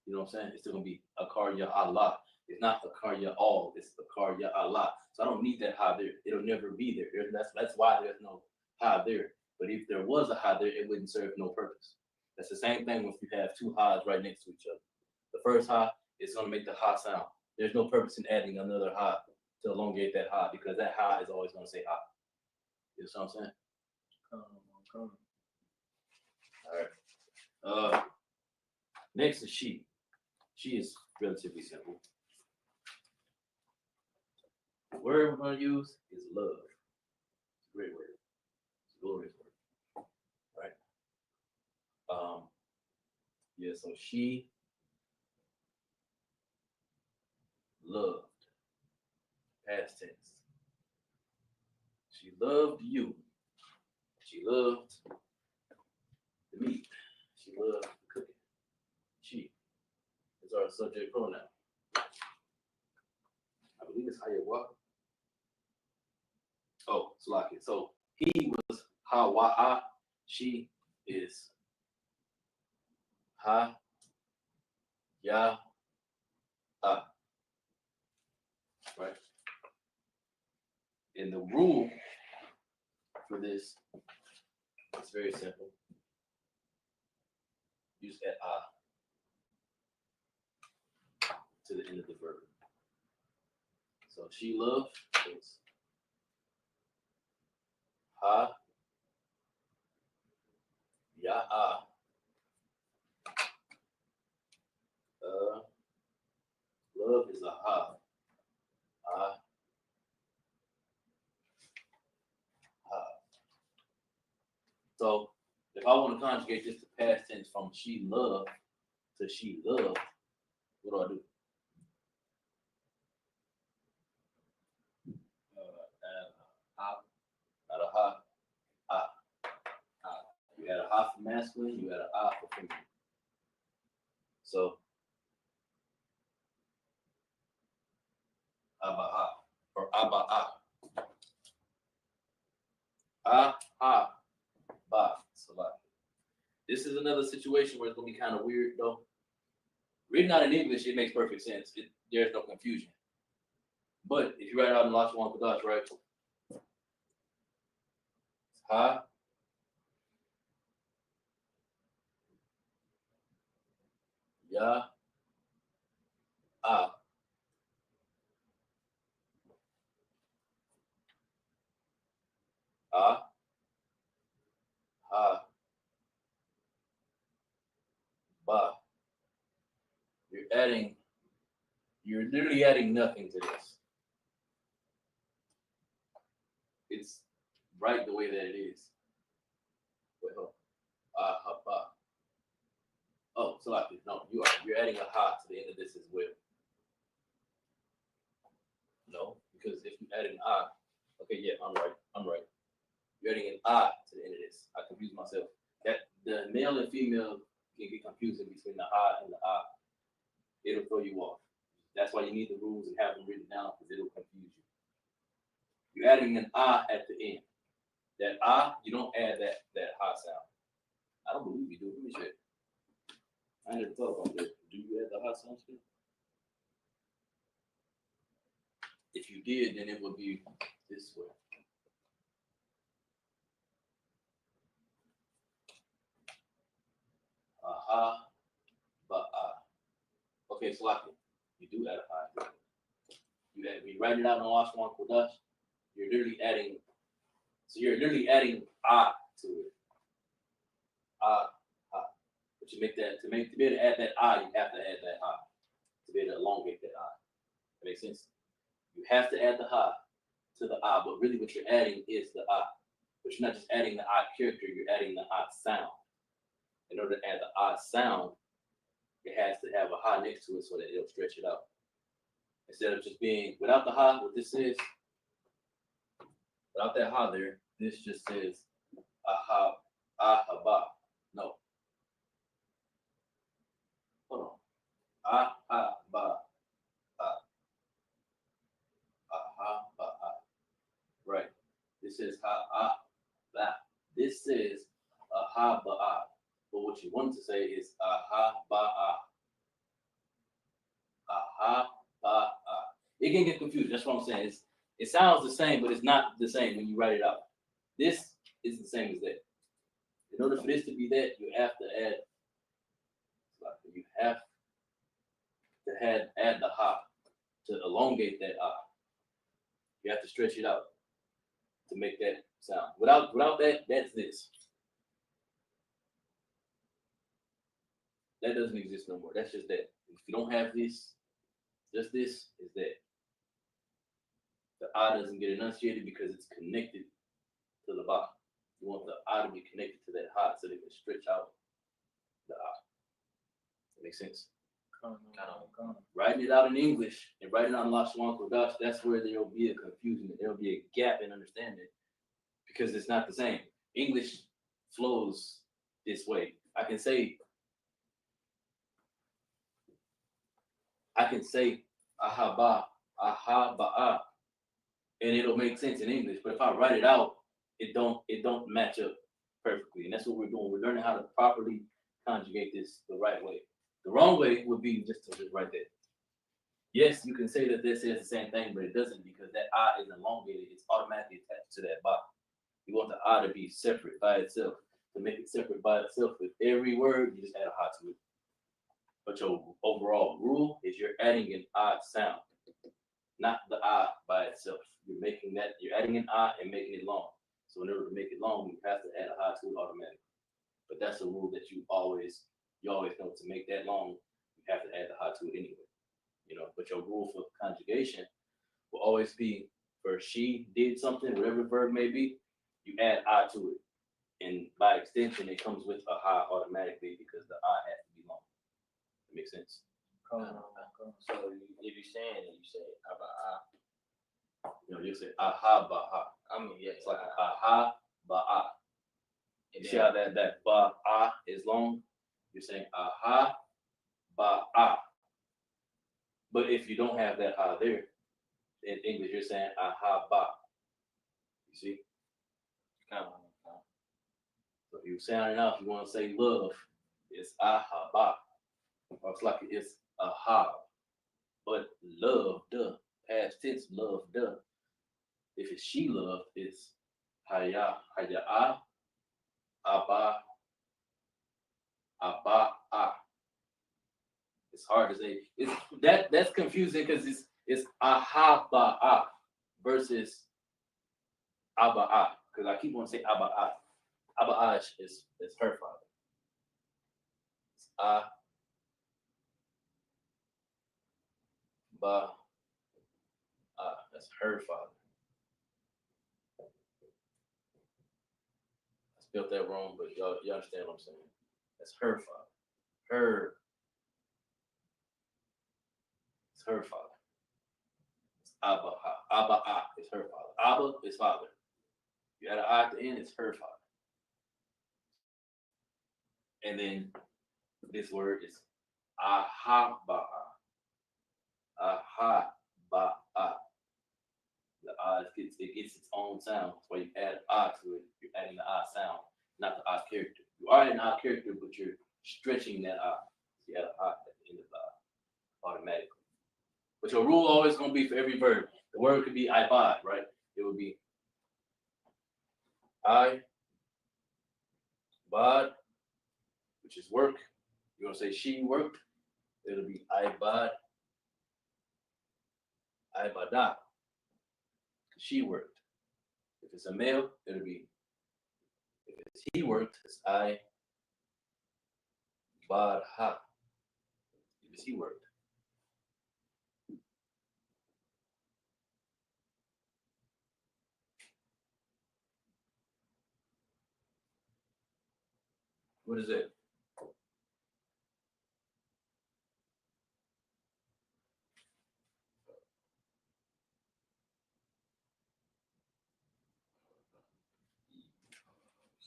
S8: You know what I'm saying? It's still gonna be Akar Ya Allah. It's not Akar Ya All. It's Akar Ya Allah. So I don't need that ha there. It'll never be there. That's why there's no ha there. But if there was a ha there, it wouldn't serve no purpose. That's the same thing if you have two ha's right next to each other. The first ha is gonna make the ha sound. There's no purpose in adding another ha to elongate that ha because that ha is always gonna say ha. You know what I'm saying? All right. Next is she. She is relatively simple. The word we're going to use is love. It's a great word. It's a glorious word. Right? Yeah, so she loved. Past tense. She loved you. She loved the meat. She loved the cooking. She is our subject pronoun. I believe it's Hayawa. Oh, Salaki. So he was Hawa'a. She is Ha Ya A. Right? And the rule for this is very simple. Use at to the end of the verb. So she loved is ha ya love is a ha. So if I want to conjugate this to past tense from she loved to she loved, what do? Add a ha, You add a ha for masculine, you add a ah for feminine. So abaha or aba'a. Ah, ba, salaki. This is another situation where it's gonna be kind of weird though. Written out in English, it makes perfect sense. There's no confusion. But if you write it out in Lashawan Qadash, right? Ha, ya, ah. Ha, ba. You're literally adding nothing to this. It's right the way that it is. Wait, hold on. Ha, ba. Oh, so like, no, you're adding a ha to the end of this as well. No, because if you add an ah, okay, yeah, I'm right. You're adding an ah to the end of this. I confused myself. That the male and female can get confusing between the ah and the ah. It'll throw you off. That's That's why you need the rules and have them written down because it'll confuse you. You're adding an ah at the end. That ah, you don't add that ha sound. I don't believe you do. Let me check. I never thought about that. Do you add the ha sound still? If you did, then it would be this way. Aha, ba ah. Okay, so like you do add a ha. You add, when you write it out on Lashawan Qadash, you're literally adding. So you're literally adding ah to it. Ah, ah. But you make that to be able to add that ah, you have to add that ha. To be able to elongate that ah. That makes sense. You have to add the ha to the ah, but really what you're adding is the ah. But you're not just adding the ah character, you're adding the ah sound. In order to add the ah sound, it has to have a ha next to it so that it'll stretch it out. Instead of just being without the ha, what this is, without that ha there, this just says aha, ahaba. No. Hold on. Ahaba. Ahaba. Right. This is ha that. This is ahaba. But what you want to say is ahaba. Ahaba. It can get confused. That's what I'm saying. It sounds the same, but it's not the same when you write it out. This is the same as that. In order for this to be that, you have to add. You have to add the ha to elongate that ah. You have to stretch it out to make that sound. Without that, that's this. That doesn't exist no more. That's just that. If you don't have this, just this is that. The ah doesn't get enunciated because it's connected to the ba. You want the ah to be connected to that ha so they can stretch out the ah. That makes sense? Writing it out in English and writing out in Lashawan Qadash, that's where there will be a confusion. There will be a gap in understanding because it's not the same. English flows this way. I can say ahaba, ahaba, and it'll make sense in English. But if I write it out, it don't match up perfectly. And that's what we're doing. We're learning how to properly conjugate this the right way. The wrong way would be just to just write that. Yes, you can say that this says the same thing, but it doesn't because that ah is elongated. It's automatically attached to that ba. You want the ah to be separate by itself. To make it separate by itself with every word, you just add a ha to it. But your overall rule is you're adding an ah sound, not the ah by itself. You're adding an ah and making it long. So in order to make it long, you have to add a ha to it automatically. But that's a rule that you always know to make that long, you have to add the ha to it anyway. But your rule for conjugation will always be for she did something, whatever the verb may be, you add ah to it. And by extension, it comes with a ha automatically because the ah has to be long. That makes sense?
S9: So if you're saying it, you say aba ah.
S8: You'll say aha ba ha.
S9: I mean, yeah,
S8: it's like aha ba ah. You see how that ba ah is long? You're saying aha ba ah. But if you don't have that ah there, in English, you're saying aha ba. You see? So if you sound it out, if you want to say love, it's aha ba. Or it's like it's aha. But love, duh. Past tense, love, duh. If it's she loved, it's haya, ah, aba, ah. It's hard to say. That's confusing because it's aha ba ah versus aba ah. Because I keep on saying aba ah. Aba ah is her father. It's ah ba ah. That's her father. I spelled that wrong, but y'all understand what I'm saying. That's her father. It's her father. It's Abba. Abba is her father. Abba is father. You add an I at the end, it's her father. And then this word is Ahaba. Ahaba. ha, ba, ah. The ah it gets its own sound. That's why you add ah to it. You're adding the ah sound, not the ah character. You are an ah character, but you're stretching that ah. So you add ah at the end of ah automatically. But your rule always gonna be for every verb. The word could be ibad, right? It would be I, bad, which is work. You're gonna say she worked. It'll be ibad, ibada. She worked. If it's a male, it'll be, if it's he worked, it's I, bad, ha. If it's he worked. What is it?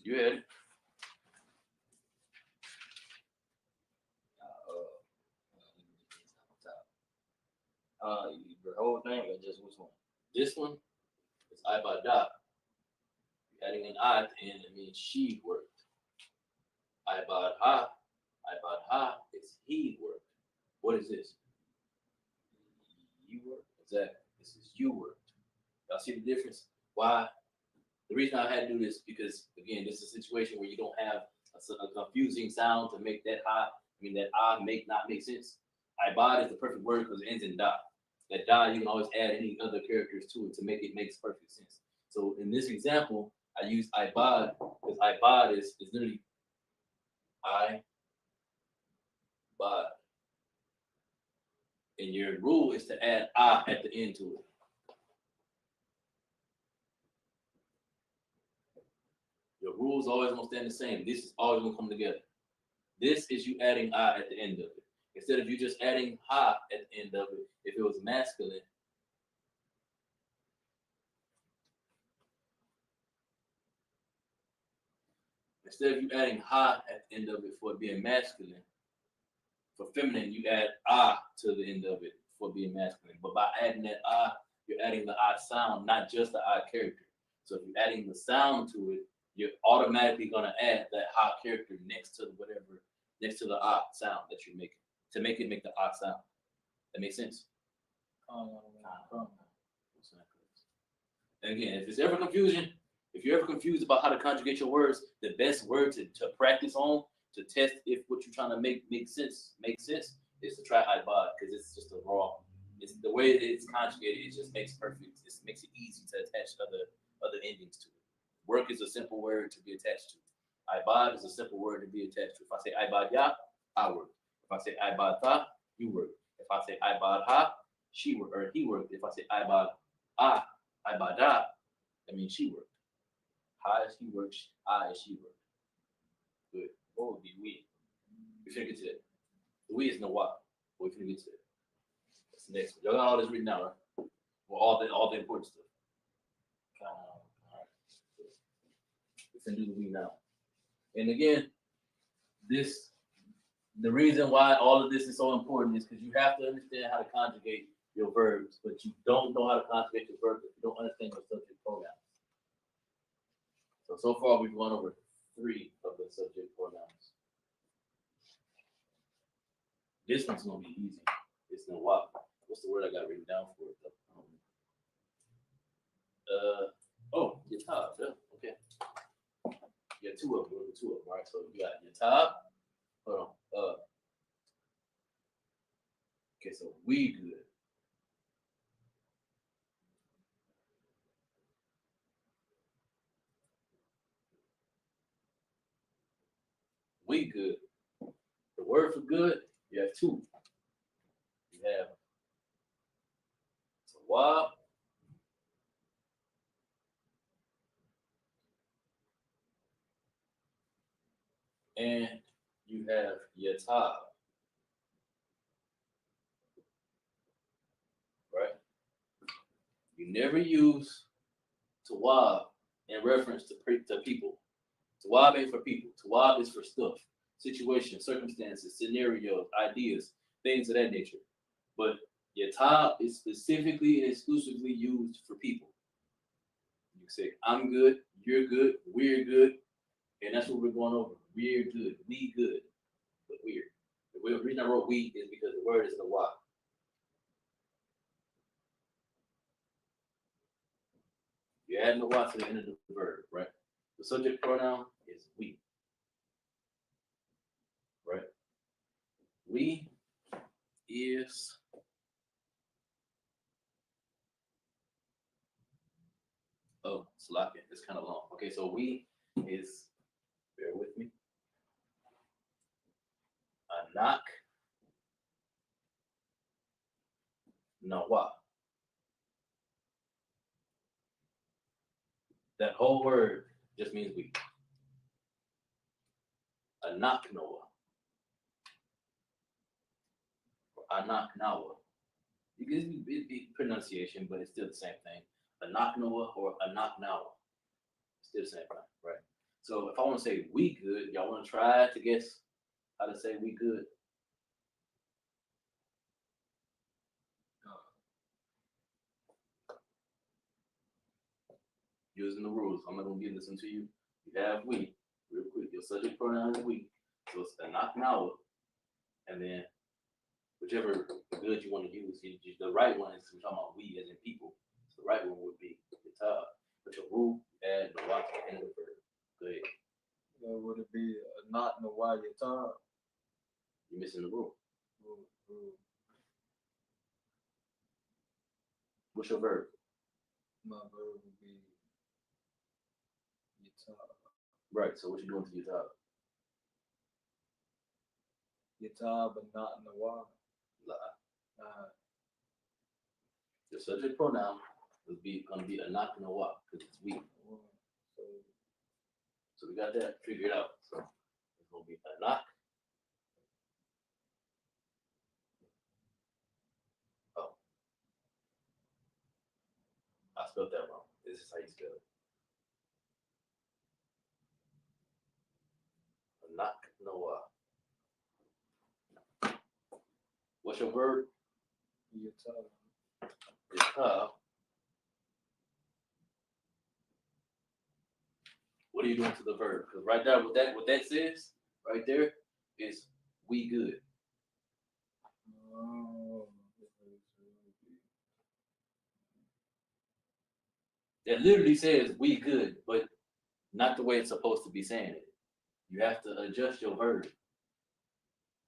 S8: You had it.
S9: The whole thing or just which one?
S8: This one is ibada. You're adding an I at the end, it means she worked. Ibadha is he worked. What is this? You worked. Exactly. This is you worked. Y'all see the difference? Why? The reason I had to do this because again, this is a situation where you don't have a confusing sound to make that ha, that ah not make sense. Ibad is the perfect word because it ends in da. That da you can always add any other characters to it to make it makes perfect sense. So in this example, I use ibad because ibad is literally I, bad. And your rule is to add ah at the end to it. Your rules always gonna stand the same. This is always gonna come together. This is you adding ah at the end of it. Instead of you just adding ha at the end of it, if it was masculine, instead of you adding ha at the end of it for it being masculine, for feminine, you add ah to the end of it for being masculine. But by adding that ah, you're adding the ah sound, not just the ah character. So if you're adding the sound to it, you're automatically gonna add that ha character next to whatever, next to the ah sound that you're making to make it make the ah sound. That makes sense? And again, if it's ever confusion, if you're ever confused about how to conjugate your words, the best word to practice on, to test if what you're trying to make sense, is to try ibad, because it's just a raw. It's the way it's conjugated. It just makes perfect. It makes it easy to attach other endings to it. Work is a simple word to be attached to. Ibad is a simple word to be attached to. If I say ibad ya, I work. If I say ibad tha, you work. If I say ibad ha, she worked or he worked. If I say ibad ah, ibada, that means she worked. Ha is he works, I is she worked. Good. What would be we? We're finna get to that. The we is no why. We're finna get to that. That's the next one. Y'all got all this written down, right? Well, all the important stuff. All right. We're finna do the we now. And again, the reason why all of this is so important is because you have to understand how to conjugate your verbs, but you don't know how to conjugate your verbs if you don't understand your subject pronouns. So far we've gone over 3 of the subject pronouns. This one's gonna be easy. It's no why. What's the word I got written down for it? Yatab. Yeah, okay. You got 2 of them. Right? So you got Yatab. Hold on. Okay, so we good. We good. The word for good, you have 2. You have tawab and you have yatab. Right? You never use tawab in reference to people. Tawab ain't for people. Tawab is for stuff, situations, circumstances, scenarios, ideas, things of that nature. But Yatab is specifically and exclusively used for people. You can say, I'm good, you're good, we're good, and that's what we're going over. We're good, we good, but weird. The reason I wrote we is because the word is the wa. You're adding the wa to the end of the verb, right? The subject pronoun is we, right? We is slacking. It's kind of long. Okay, so we is, bear with me, Anak Nawa. That whole word just means we. Anak Noah. Anak Nawa. You can be pronunciation, but it's still the same thing. Anak Noah or Anak Nawa. Still the same thing, right? So if I want to say we good, y'all want to try to guess how to say we good? Using the rules. I'm not going to give this into you. You have we, real quick. Your subject pronoun is we. So it's Anak Nawa. And then whichever good you want to use, the right one is, we're talking about we as in people. So the right one would be Yatab. But your rule, add the wa to the end of the verb. Go ahead.
S7: Would it be not in the why you talk?
S8: You're missing the rule. What's your verb?
S7: My verb would be you talk.
S8: Right, so what you doing to Yatab?
S7: You talk, but not in the why.
S8: The subject pronoun would be going to be Anak Nawa because it's we. So we got that figured out. So it's going to be Anak. Oh, I spelled that wrong. This is how you spell it. Anak Nawa. What's your verb?
S7: You talk.
S8: Yatab. What are you doing to the verb? Because right there, what that says, right there, is we good. That literally says we good, but not the way it's supposed to be saying it. You have to adjust your verb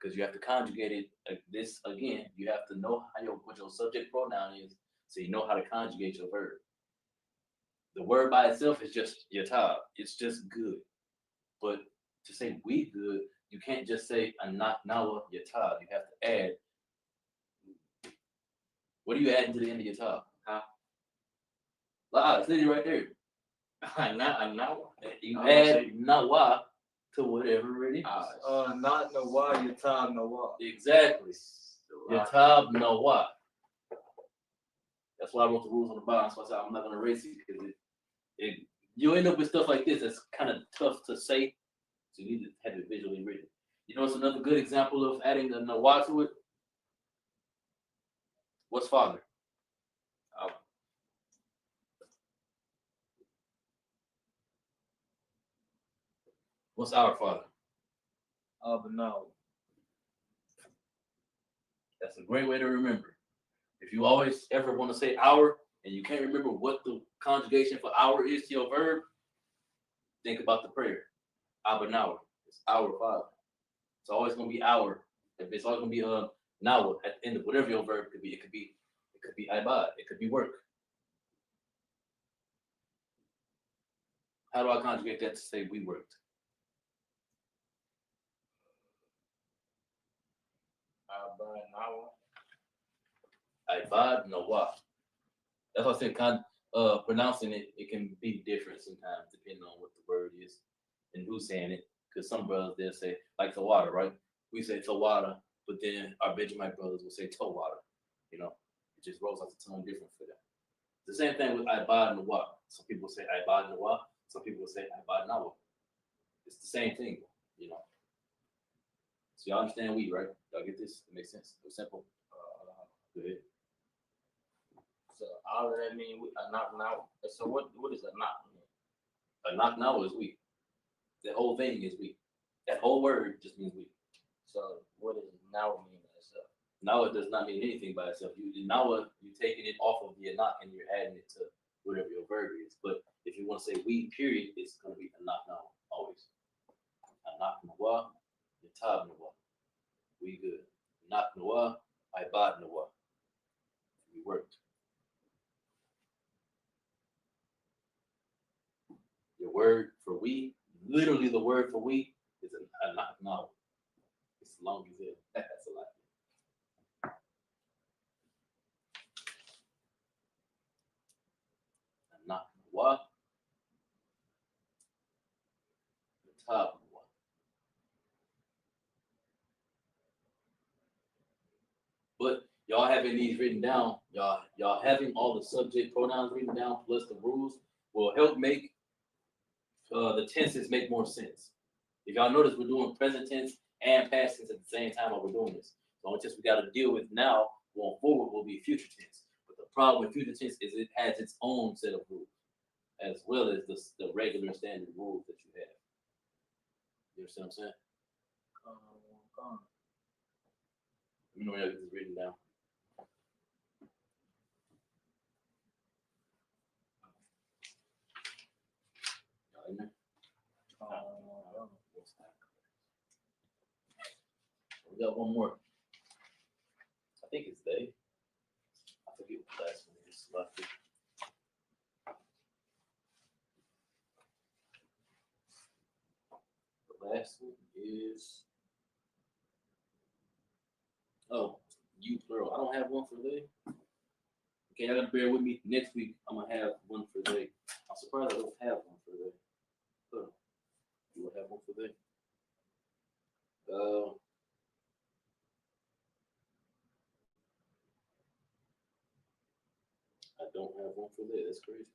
S8: because you have to conjugate it. This again, you have to know what your subject pronoun is, so you know how to conjugate your verb. The word by itself is just yatab. It's just good. But to say we good, you can't just say Anak Nawa yatab. You have to add. What are you adding to the end of yatab? It's literally right there. You add Nawa to whatever it is.
S7: Not Nawa, Yatab Nawa.
S8: Exactly. Yatab Nawa. That's why I wrote the rules on the bottom. So I said I'm not going to erase it because you end up with stuff like this that's kind of tough to say. So you need to have it visually written. You know, it's another good example of adding the Nawa to it. What's father? What's our father?
S7: No.
S8: That's a great way to remember. If you always ever want to say our and you can't remember what the conjugation for our is to your verb, think about the prayer. Abanawa. It's our father. It's always going to be our. If it's always going to be nawa at the end of whatever your verb could be. It could be ibad. It could be work. How do I conjugate that to say we worked? Ibad Nawa. That's why I said pronouncing it, it can be different sometimes depending on what the word is and who's saying it. Because some brothers, they'll say, like Tawada, right? We say Tawada, but then our Benjamite brothers will say Tawada. You know, it just rolls off the tongue different for them. The same thing with Ibad Nawa. Some people say Ibad Nawa, some people say Ibad Nawa. It's the same thing, you know. So y'all understand we, right? Y'all get this? It makes sense. It was simple. Go ahead.
S9: all of that mean a knock now. So what is a knock mean?
S8: A knock now is weak. The whole thing is weak. That whole word just means weak.
S9: So what does now mean by itself?
S8: Now it does not mean anything by itself. You're taking it off of the knock and you're adding it to whatever your verb is. But if you want to say we, period, it's going to be a knock now always. A knock noah, yatab noah. We good. Knock noah, ibad noah. We worked. Your word for we, literally the word for we, is a knock now. As long as it, that's a lot. A knock noah, yatab noah. But y'all having these written down, y'all having all the subject pronouns written down plus the rules will help make the tenses make more sense. If y'all notice, we're doing present tense and past tense at the same time while we're doing this. The only tense we got to deal with now going forward will be future tense. But the problem with future tense is it has its own set of rules, as well as the regular standard rules that you have. You understand what I'm saying? Let me know when I get this written down. Y'all in there? We got one more. I think it's they. I forget what the last one is. Left. The last one is. Oh, you plural. I don't have one for they. Okay, y'all gotta bear with me. Next week, I'm gonna have one for they. I'm surprised I don't have one for they. Oh, you will have one for they. I don't have one for they. That's crazy.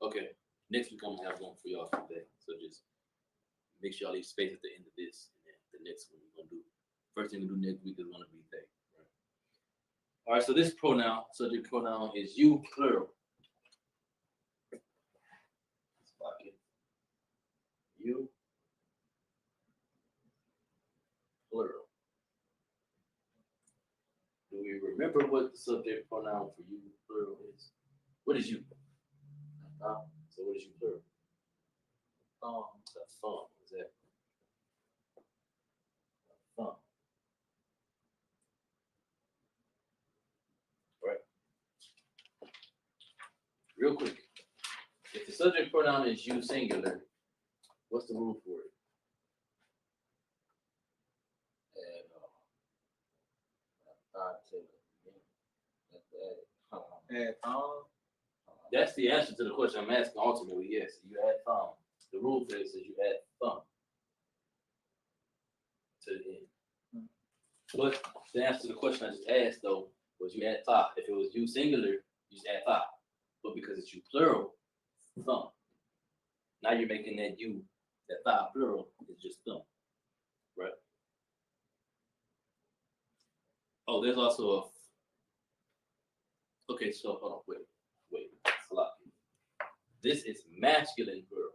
S8: Okay, next week I'm gonna have one for y'all for they. So just make sure y'all leave space at the end of this, and then the next one we're gonna do. First thing we do next week is gonna be they. Right? All right. So this pronoun, subject pronoun, is you plural. Let's lock it. You plural. Do we remember what the subject pronoun for you plural is? What is you? So what is you plural? The thumb. Exactly. Thumb. Right. Real quick. If the subject pronoun is you singular, what's the rule for it? That's the answer to the question I'm asking. Ultimately, yes, you add thumb. The rule for this is you add thumb to the end. But the answer to the question I just asked, though, was you add thigh. If it was you singular, you just add thigh. But because it's you plural, thumb. Now you're making that you, that thigh plural, is just thumb, right? Oh, there's also a. Okay, so hold on, wait. This is masculine plural.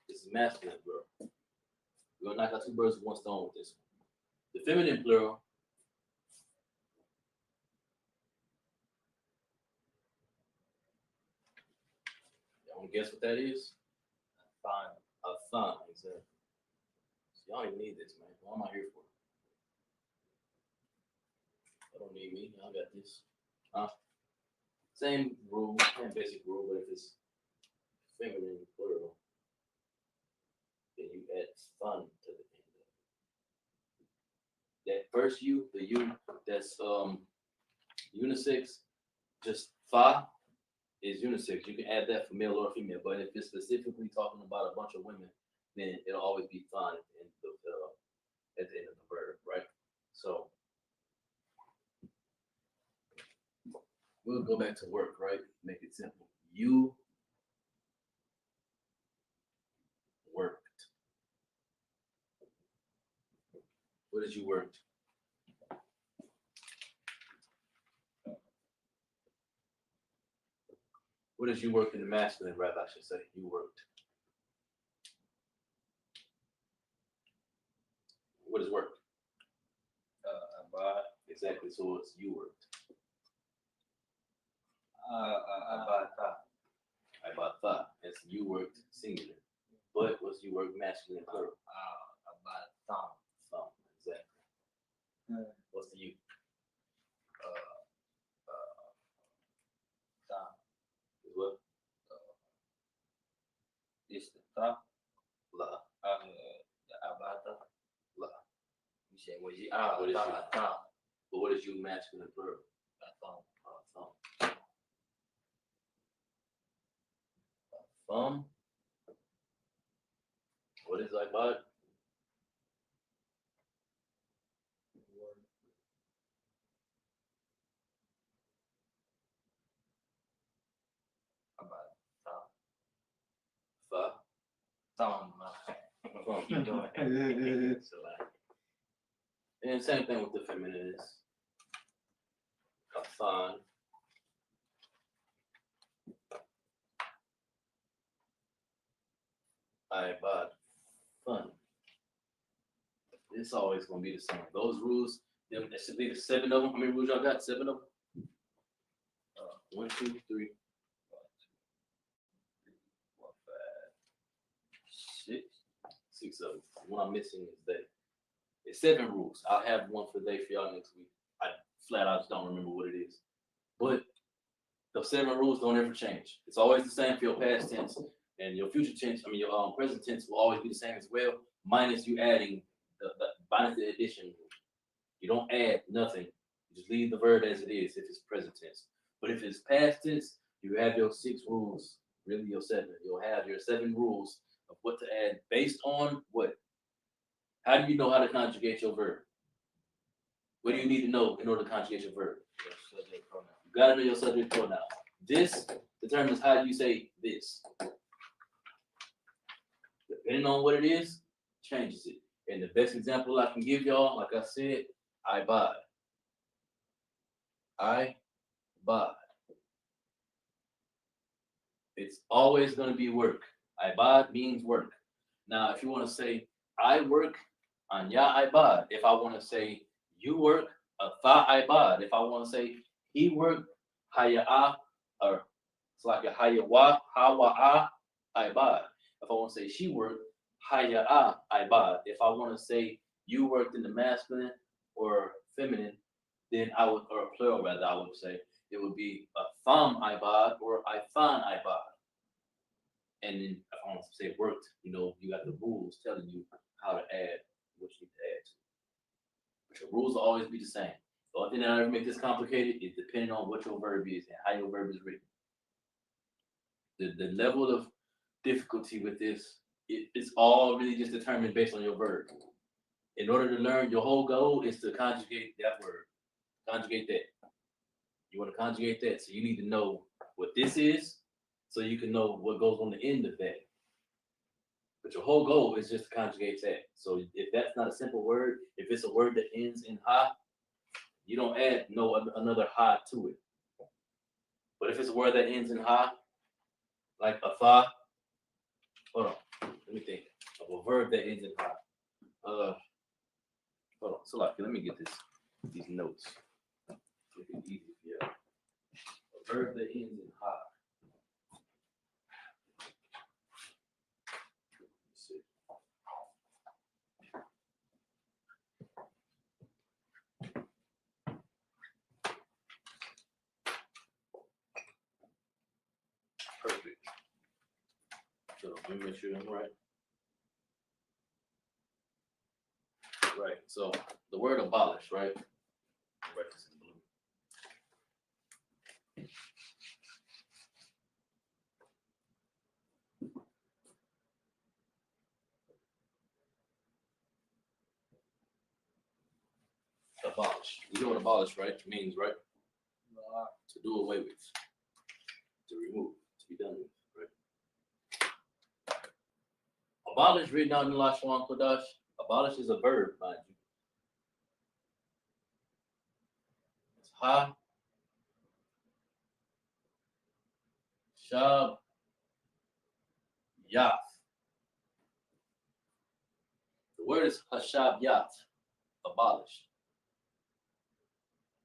S8: This is masculine plural. We're gonna knock out two birds with one stone with this one. The feminine plural. Y'all wanna guess what that is? A thumb, exactly. So y'all don't even need this, man. What am I here for? I don't need me. Y'all got this. Same rule, same basic rule, but if it's feminine plural, then you add fun to the end of it. That first you, the you that's unisex, just fa is unisex. You can add that for male or female, but if it's specifically talking about a bunch of women, then it'll always be fun at the end of the verb, right? So we'll go back to work, right? Make it simple. You worked. What did you work? What is you worked in the masculine, rather, I should say. You worked. What is work? Exactly, so it's you worked. Ibata. That's you worked singular. But what's you work masculine plural? Thumb. Exactly. What's the you? Is what?
S9: It's the top.
S8: La.
S9: Abata.
S8: La.
S9: You said, what is you?
S8: What is you?
S9: Thumb.
S8: But what is you masculine plural?
S9: Thumb.
S8: Thumb. What is Ibad? Fa.
S9: Thumb.
S8: And same thing with the feminine is Kafan. Ibad. Fun. It's always gonna be the same. Those rules, there should be the 7 of them. How many rules y'all got? 7 of them? 1, 2, 3, 4, 5, 6. 6 of them. What I'm missing is that. It's 7 rules. I'll have one for the day for y'all next week. I flat out just don't remember what it is. But the 7 rules don't ever change. It's always the same for your past tense. And your future tense, your present tense will always be the same as well, minus you adding minus the addition rule. You don't add nothing. You just leave the verb as it is if it's present tense. But if it's past tense, you have your 6 rules, really your 7. You'll have your 7 rules of what to add based on what? How do you know how to conjugate your verb? What do you need to know in order to conjugate your verb? Your subject pronoun. You gotta know your subject pronoun. This determines how you say this. Depending on what it is, changes it. And the best example I can give y'all, like I said, Ibad. Ibad. It's always going to be work. Ibad means work. Now, if you want to say, I work on Ya Ibad, if I want to say, you work, Fa Ibad, if I want to say, he worked, Haya'a, or it's like a Hayawa, Hawa'a, Ibad. If I want to say she worked, Haya'a Ibad. If I want to say you worked in the masculine or feminine, then I would, or plural rather, I would say it would be a Tham Ibad or Ifan Ibad. And then if I want to say worked, you got the rules telling you how to add what you need to add to. But your rules will always be the same. The only thing that ever make this complicated is depending on what your verb is and how your verb is written. The level of difficulty with this, it's all really just determined based on your verb. In order to learn, your whole goal is to conjugate that word. Conjugate that. You want to conjugate that, so you need to know what this is, so you can know what goes on the end of that. But your whole goal is just to conjugate that. So if that's not a simple word, if it's a word that ends in ha, you don't add another ha to it. But if it's a word that ends in ha, like a fa, hold on, let me think of a verb that ends in ha. Hold on, so let me get these notes. Make it easy for you. A verb that ends in ha. Let's see. Perfect. So let me make sure I'm right. Right. So the word abolish, right? I'll write this in blue. Abolish. You know what abolish, right? Means, right? To do away with. To remove. To be done with, right? Abolish, written out in Lashawan Qadash. Abolish is a verb, mind you. It's ha, Hashab Yath. The word is Hashab Yath, abolished.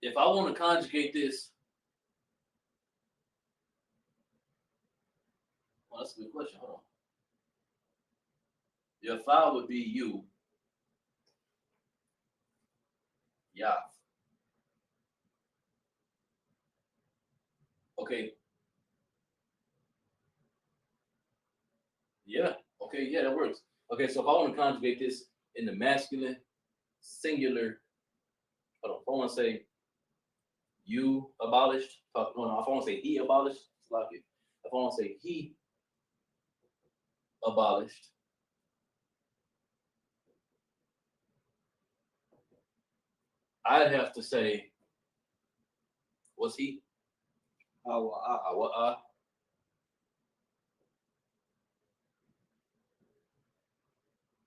S8: If I want to conjugate this, well, that's a good question. Hold on. Your file would be you, Yath. Okay. Yeah. Okay. Yeah, that works. Okay. So if I want to conjugate this in the masculine, singular, hold on. If I want to say you abolished, no, if I want to say he abolished, it's like it. If I want to say he abolished, I'd have to say, what's he? Awa.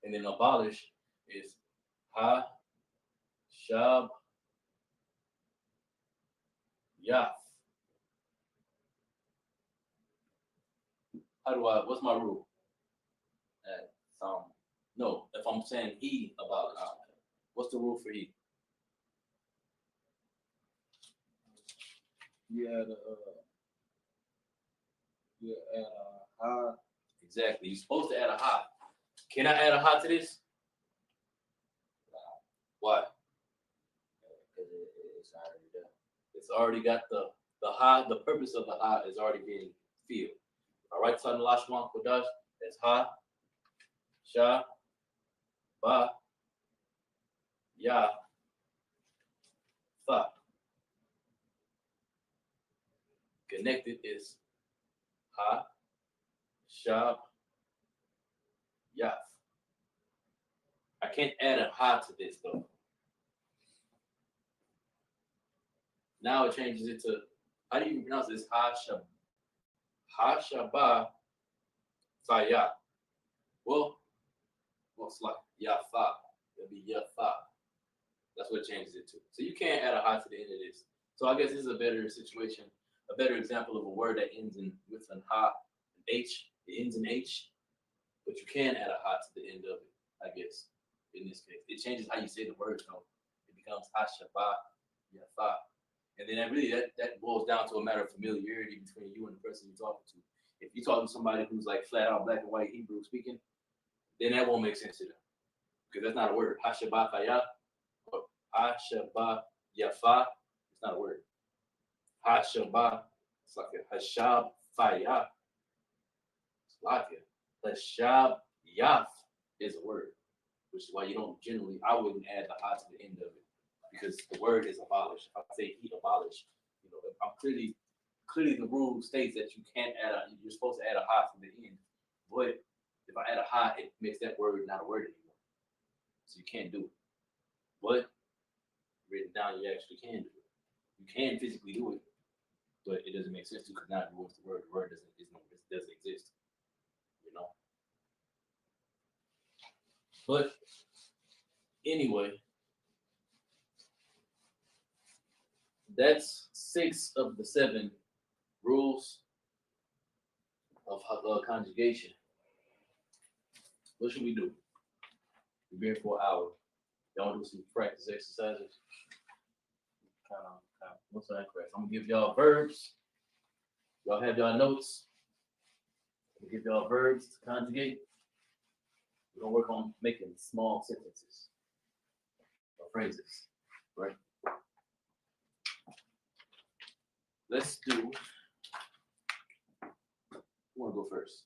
S8: And then abolish is ha, shab, yath. What's my rule? No, if I'm saying he abolished, what's the rule for he?
S7: You add a ha.
S8: Exactly. You're supposed to add a ha. Can I add a ha to this? Why? Because it's already done. It's already got the ha. The purpose of the ha is already being filled. All right, son, Lashawan Qadash. That's ha, sha, ba, ya, fa. Connected is ha, shab, yath. I can't add a ha to this though. Now it changes it to, how do you pronounce this? Ha shaba saya. Well, it's like yafa. It'll be yafa. That's what it changes it to. So you can't add a ha to the end of this. So I guess this is a better situation, a better example of a word that ends with an ha, an h. It ends in h, but you can add a ha to the end of it, I guess, in this case. It changes how you say the word, though. It becomes ha shaba yafa. And then that boils down to a matter of familiarity between you and the person you're talking to. If you're talking to somebody who's like flat out black and white Hebrew speaking, then that won't make sense to them. Because that's not a word. Ha shaba faya or ha shaba yafa. It's not a word. Ha shaba, it's like a hashab faya. It's like a hashab yath is a word, which is why you don't generally, I wouldn't add the ha to the end of it. Because the word is abolished. If I say he abolished, I'm clearly the rule states that you can't you're supposed to add a ha from the end. But if I add a ha, it makes that word not a word anymore. So you can't do it. But written down, you actually can do it. You can physically do it, but it doesn't make sense to because now it removes the word. The word doesn't exist. But anyway. That's 6 of the 7 rules of conjugation. What should we do? We've been here for an hour. Y'all do some practice exercises. What's that correct? I'm gonna give y'all verbs. Y'all have y'all notes. I'm gonna give y'all verbs to conjugate. We're gonna work on making small sentences or phrases, right? Let's do. Who want to go first?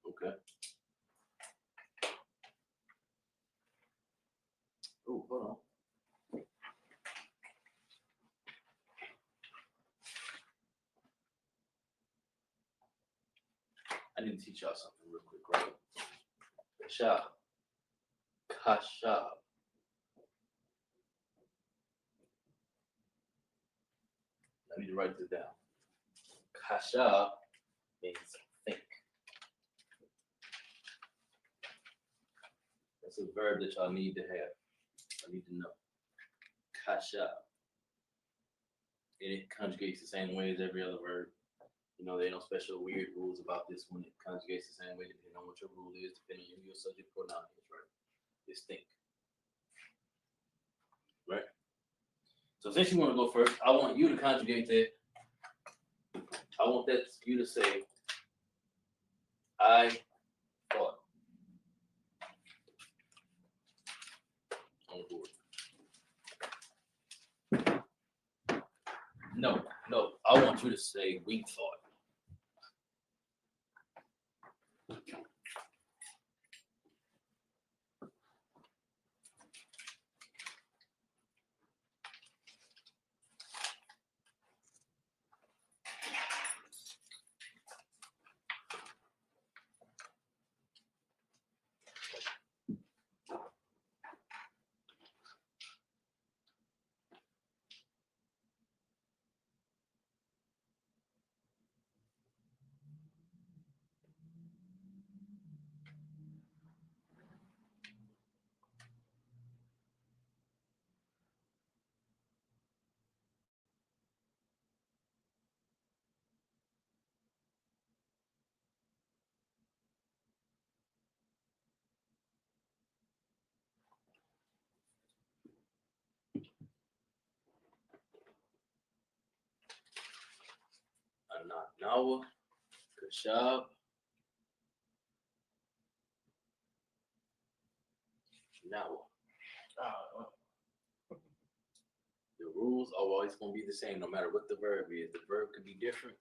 S8: Okay. Oh, hold on. I need to teach y'all something real quick, right? Kashab. Kashab. I need to write this down. Kashab means think. That's a verb that y'all need to have. I need to know. Kashab. and it conjugates the same way as every other verb. You know, there ain't no special weird rules about this one. It conjugates the same way depending on what your rule is, depending on your subject pronoun is, right? Distinct. Right? So since you want to go first, I want you to conjugate that. I want that you to say, I thought. On the board. No, I want you to say, we thought. Nawa, Kashab, Nawa. The rules are always going to be the same no matter what the verb is. The verb could be different,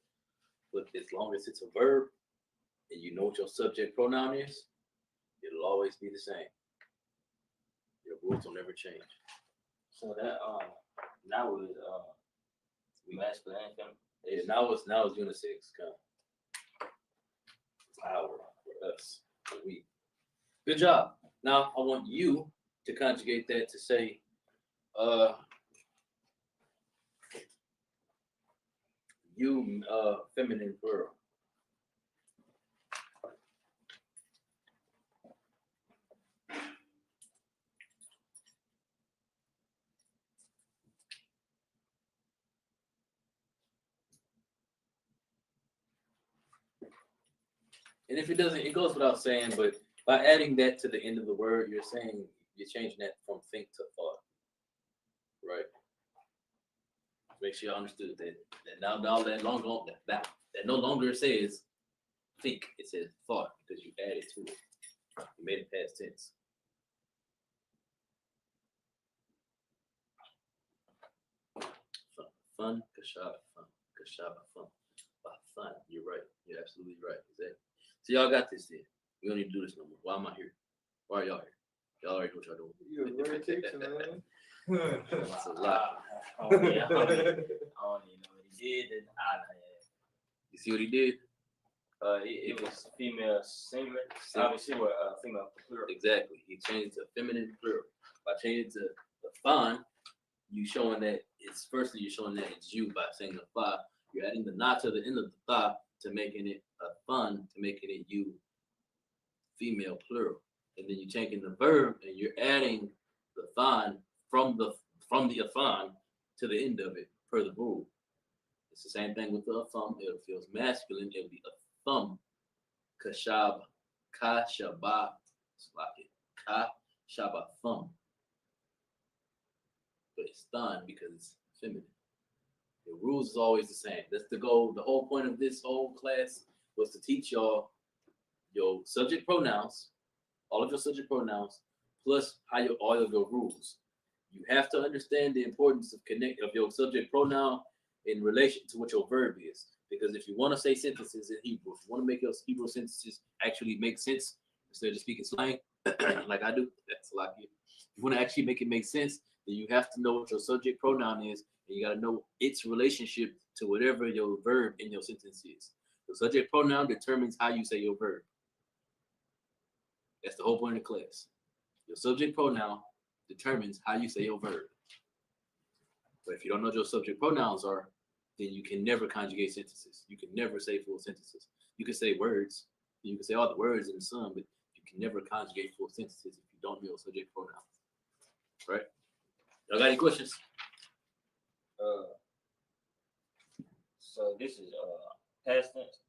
S8: but as long as it's a verb and you know what your subject pronoun is, it'll always be the same. Your rules will never change.
S9: So that now is masculine and feminine.
S8: Yeah, now it's unisex. Our for us, for we. Good job. Now I want you to conjugate that to say, you feminine plural. And if it doesn't, it goes without saying, but by adding that to the end of the word, you're changing that from think to thought. Right? Make sure you understood that now that no longer says think, it says thought because you added to it. You made it past tense. Fun, kashaba, fun. Fun. You're right. You're absolutely right. Exactly. So y'all got this then. We don't need to do this no more. Why am I here? Why are y'all here? Y'all already know what y'all doing.
S7: You're a great teacher, man.
S8: That's a lot.
S9: I don't even know what he did. And
S8: You see what he did?
S9: It was female singular. Obviously, with female plural.
S8: Exactly. He changed to feminine plural. By changing to the fun, you're showing that it's you by saying the fa. You're adding the na to the end of the fa to making it a fun, to making it you female plural. And then you're changing the verb and you're adding the fan from the afan to the end of it per the rule. It's the same thing with the afam. It feels masculine. It'll be a thumb. Kashab, kashaba, kashaba thumb. But it's thun because it's feminine. The rules is always the same. That's the goal. The whole point of this whole class was to teach y'all your subject pronouns, all of your subject pronouns, plus all of your rules. You have to understand the importance of your subject pronoun in relation to what your verb is. Because if you want to say sentences in Hebrew, if you want to make your Hebrew sentences actually make sense instead of just speaking slang, like I do, that's a lot here. If you want to actually make it make sense, then you have to know what your subject pronoun is, and you got to know its relationship to whatever your verb in your sentence is. The subject pronoun determines how you say your verb. That's the whole point of the class. Your subject pronoun determines how you say your verb. But if you don't know what your subject pronouns are, then you can never conjugate sentences. You can never say full sentences. You can say words. You can say all the words in the sum, but you can never conjugate full sentences if you don't know your subject pronoun. Right? Y'all got any questions?
S9: So this is past tense.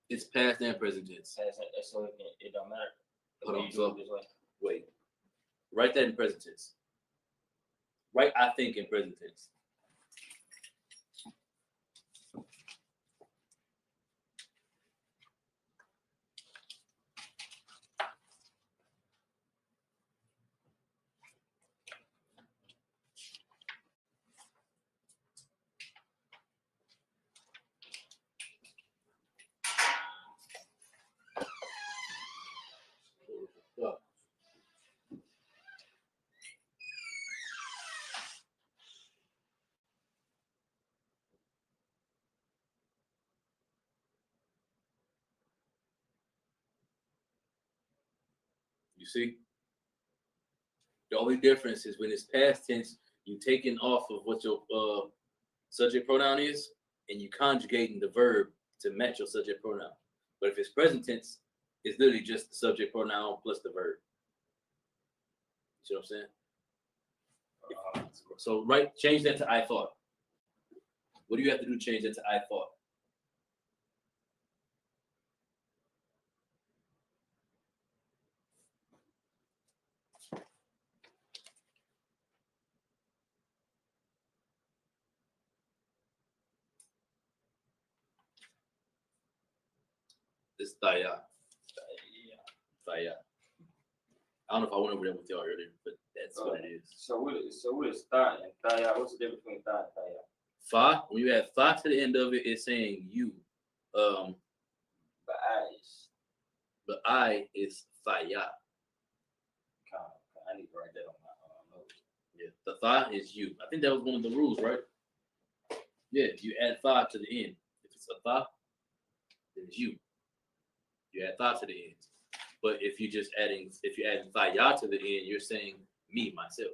S8: It's past and present tense.
S9: Past tense, so it don't matter.
S8: Hold on,
S9: You do
S8: so
S9: it this way.
S8: wait. Write that in present tense. Write I think in present tense. You see? The only difference is when it's past tense, you taking off of what your subject pronoun is, and you conjugating the verb to match your subject pronoun. But if it's present tense, it's literally just the subject pronoun plus the verb. You see what I'm saying? So change that to I thought. What do you have to do to change that to I thought? It's Thaya. Thaya. I don't know if I went over that with y'all earlier, but that's what it is.
S9: So what is thigh and thigh? What's the difference between thigh and thigh?
S8: Fa, when you add fa to the end of it, it's saying you.
S9: The
S8: I is Thaya.
S9: I need to write that on my notes.
S8: Yeah, the tha is you. I think that was one of the rules, right? Yeah, you add tha to the end. If it's a tha, then it's you. You add tha to the end. But if you're adding thaya to the end, you're saying me, myself.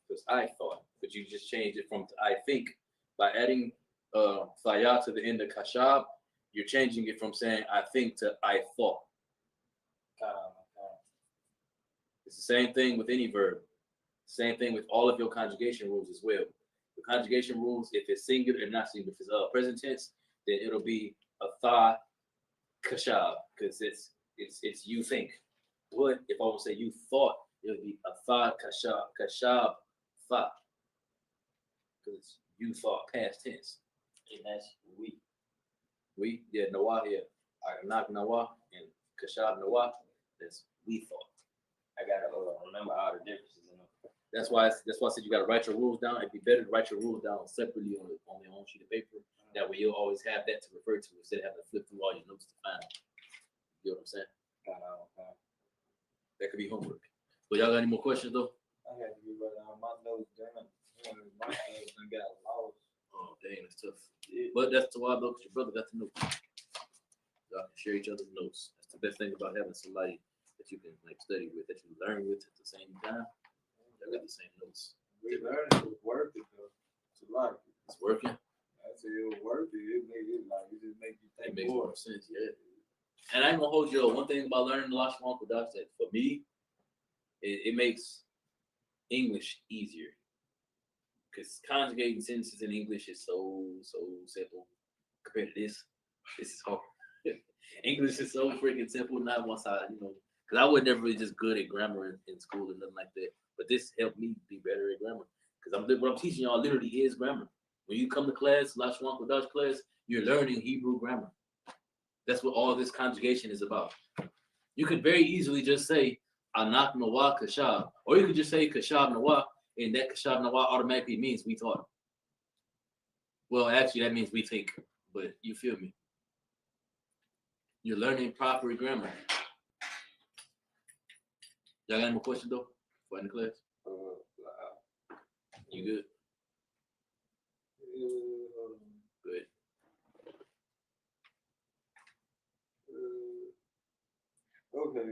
S8: Because I thought, but you just changed it from I think. By adding thaya to the end of kashab, you're changing it from saying I think to I thought. It's the same thing with any verb. Same thing with all of your conjugation rules as well. The conjugation rules, if it's singular and not singular, if it's present tense, then it'll be a tha kashab, because it's you think. But if I want to say you thought, it would be a tha kashab tha, because it's you thought, past tense.
S9: And that's we.
S8: We, yeah, Nawah, yeah. Ayahannah Nawah and kashab Nawah, that's we thought.
S9: I gotta remember all the differences in them.
S8: That's why I said you gotta write your rules down. It'd be better to write your rules down separately on your own sheet of paper. That way you'll always have that to refer to instead of having to flip through all your notes to find it. You know what I'm saying? That could be homework. But y'all got any more questions though?
S9: I had to be right on my notes, damn. My notes got lost.
S8: Oh dang, that's tough. Yeah. But that's why though, because your brother got the notes. Y'all can share each other's notes. That's the best thing about having somebody that you can like study with, that you learn with at the same time. Y'all got the same notes.
S7: We learned it was worth it though. It's a lot.
S8: It's working.
S7: I said it was worth it. It just makes you think
S8: it makes
S7: more.
S8: more sense, yeah. And I ain't gonna hold you up. One thing about learning the Lashawan Qadash that for me, it makes English easier. Because conjugating sentences in English is so simple compared to this. This is hard. English is so freaking simple. Not once because I was never really just good at grammar in school and nothing like that. But this helped me be better at grammar. Because what I'm teaching y'all literally is grammar. When you come to class, Lashawan Qadash class, you're learning Hebrew grammar. That's what all this conjugation is about. You could very easily just say Anak Nawah Kashab, or you could just say Kashab Nawah, and that Kashab Nawah automatically means we thought. Well, actually, that means we think, but you feel me? You're learning proper grammar. Y'all got any more questions though? For in the class? You good? Good.
S7: Okay.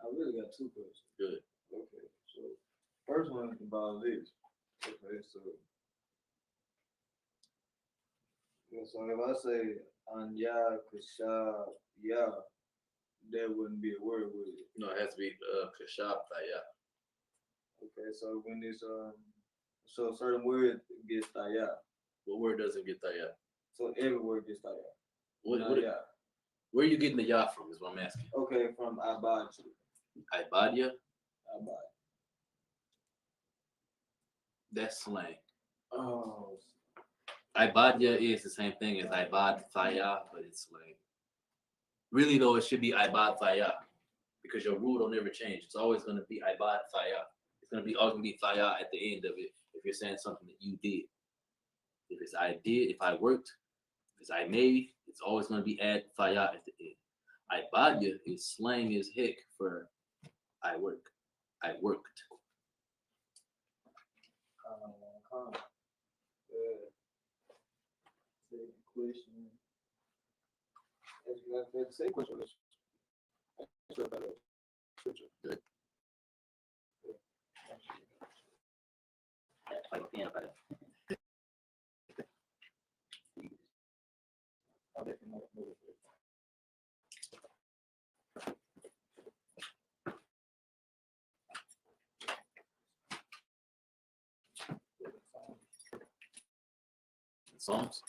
S7: I really got two questions.
S8: Good.
S7: Okay. So first one is about this. Okay, so if I say Anya Kashab Ya, that wouldn't be a word, would it?
S8: No, it has to be Kashab Thaya.
S7: Okay, so when it's So certain words get taya.
S8: What word doesn't get taya?
S7: So every word gets taya.
S8: Where are you getting the ya from is what I'm asking.
S7: Okay, from Abadja.
S8: Ibadia?
S7: Abad.
S8: That's slang.
S7: Oh.
S8: Ibadia is the same thing as Ibad Thaya, but it's slang. Really though, it should be Ibad Thaya because your rule don't ever change. It's always going to be Ibad Thaya. It's going to be always going to be Thaya at the end of it if you're saying something that you did. If it's I did, if I worked, if it's I made, it's always going to be add Thaya at the end. Ibadia is slang as heck for I work. I worked.
S7: Question. That's the same question.
S8: Good. Psalms.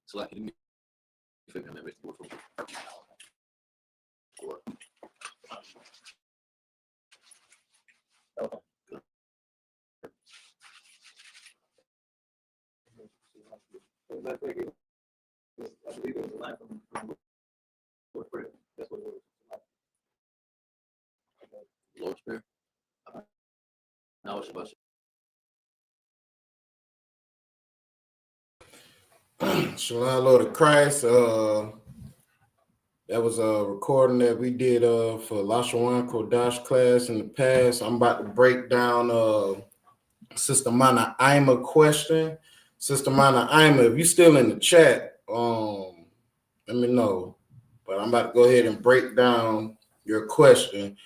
S8: So like, let me figure out everything from.
S7: I believe it was a line from Lord's Prayer. That's what it was.
S8: Lord's Prayer. Now what's about
S10: you? Shalom, Lord of Christ. That was a recording that we did for Lashawan Qadash class in the past. I'm about to break down Sister Mana Ima question. Sister Mana Ima, if you're still in the chat, let me know. But I'm about to go ahead and break down your question.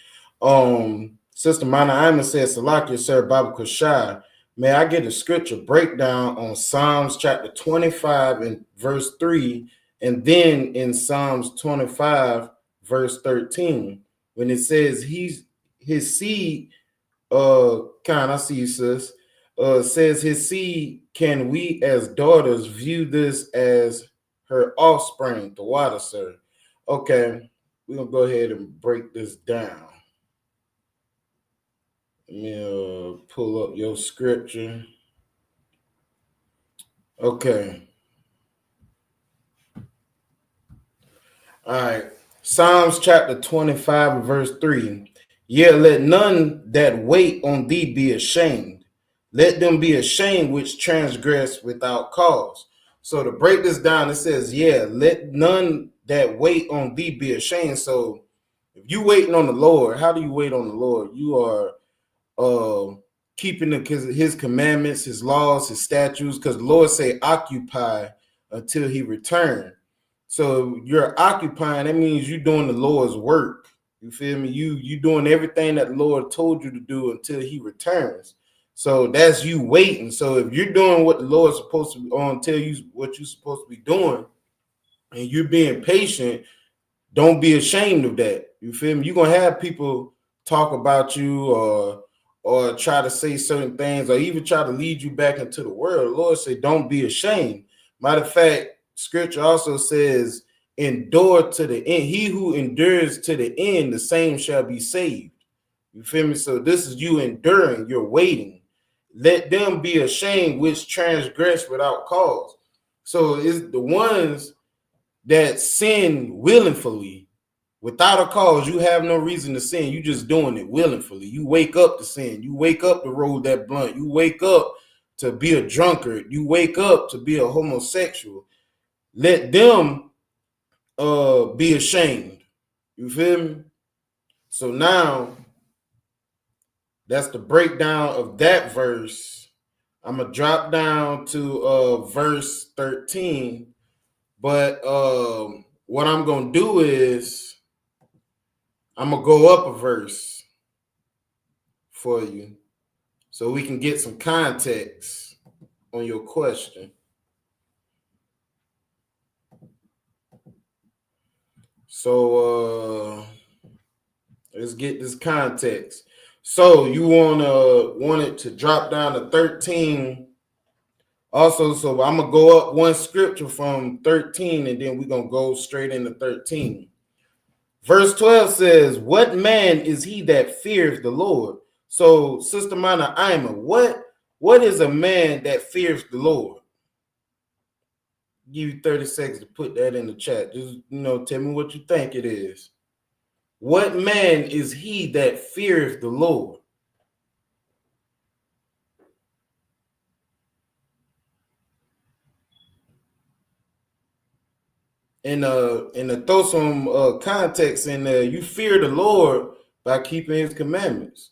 S10: Sister Mana Ima says, Salakia, Sir Baba Kushai, may I get a scripture breakdown on Psalms chapter 25 and verse 3, and then in Psalms 25, verse 13, when it says his seed, I see you, sis, says his seed, can we as daughters view this as her offspring, the water, sir? Okay, we're going to go ahead and break this down. Let me pull up your scripture. Okay. All right. Psalms chapter 25, verse 3. Yeah, let none that wait on thee be ashamed. Let them be ashamed which transgress without cause. So to break this down, it says, yeah, let none that wait on thee be ashamed. So if you waiting on the Lord, how do you wait on the Lord? You are keeping his commandments, his laws, his statutes, because the Lord say occupy until he return. So you're occupying, that means you're doing the Lord's work. You feel me? You doing everything that the Lord told you to do until he returns. So that's you waiting. So if you're doing what the Lord's supposed to tell you what you're supposed to be doing, and you're being patient, don't be ashamed of that. You feel me? You're gonna have people talk about you or try to say certain things or even try to lead you back into the world. The Lord said, don't be ashamed. Matter of fact, scripture also says, endure to the end. He who endures to the end, the same shall be saved. You feel me? So this is you enduring, you're waiting. Let them be ashamed which transgress without cause. So it's the ones that sin willingly. Without a cause, you have no reason to sin. You just doing it willingly. You wake up to sin. You wake up to roll that blunt. You wake up to be a drunkard. You wake up to be a homosexual. Let them be ashamed. You feel me? So now that's the breakdown of that verse. I'm gonna drop down to verse 13. But what I'm gonna do is I'm gonna go up a verse for you so we can get some context on your question. So let's get this context. So you want it to drop down to 13. Also, so I'm gonna go up one scripture from 13, and then we're gonna go straight into 13. Verse 12 says, "What man is he that fears the Lord?" So, Sister Mana Ima, what is a man that fears the Lord? Give you 30 seconds to put that in the chat. Just tell me what you think it is. What man is he that fears the Lord? And to throw some context in there, you fear the Lord by keeping his commandments.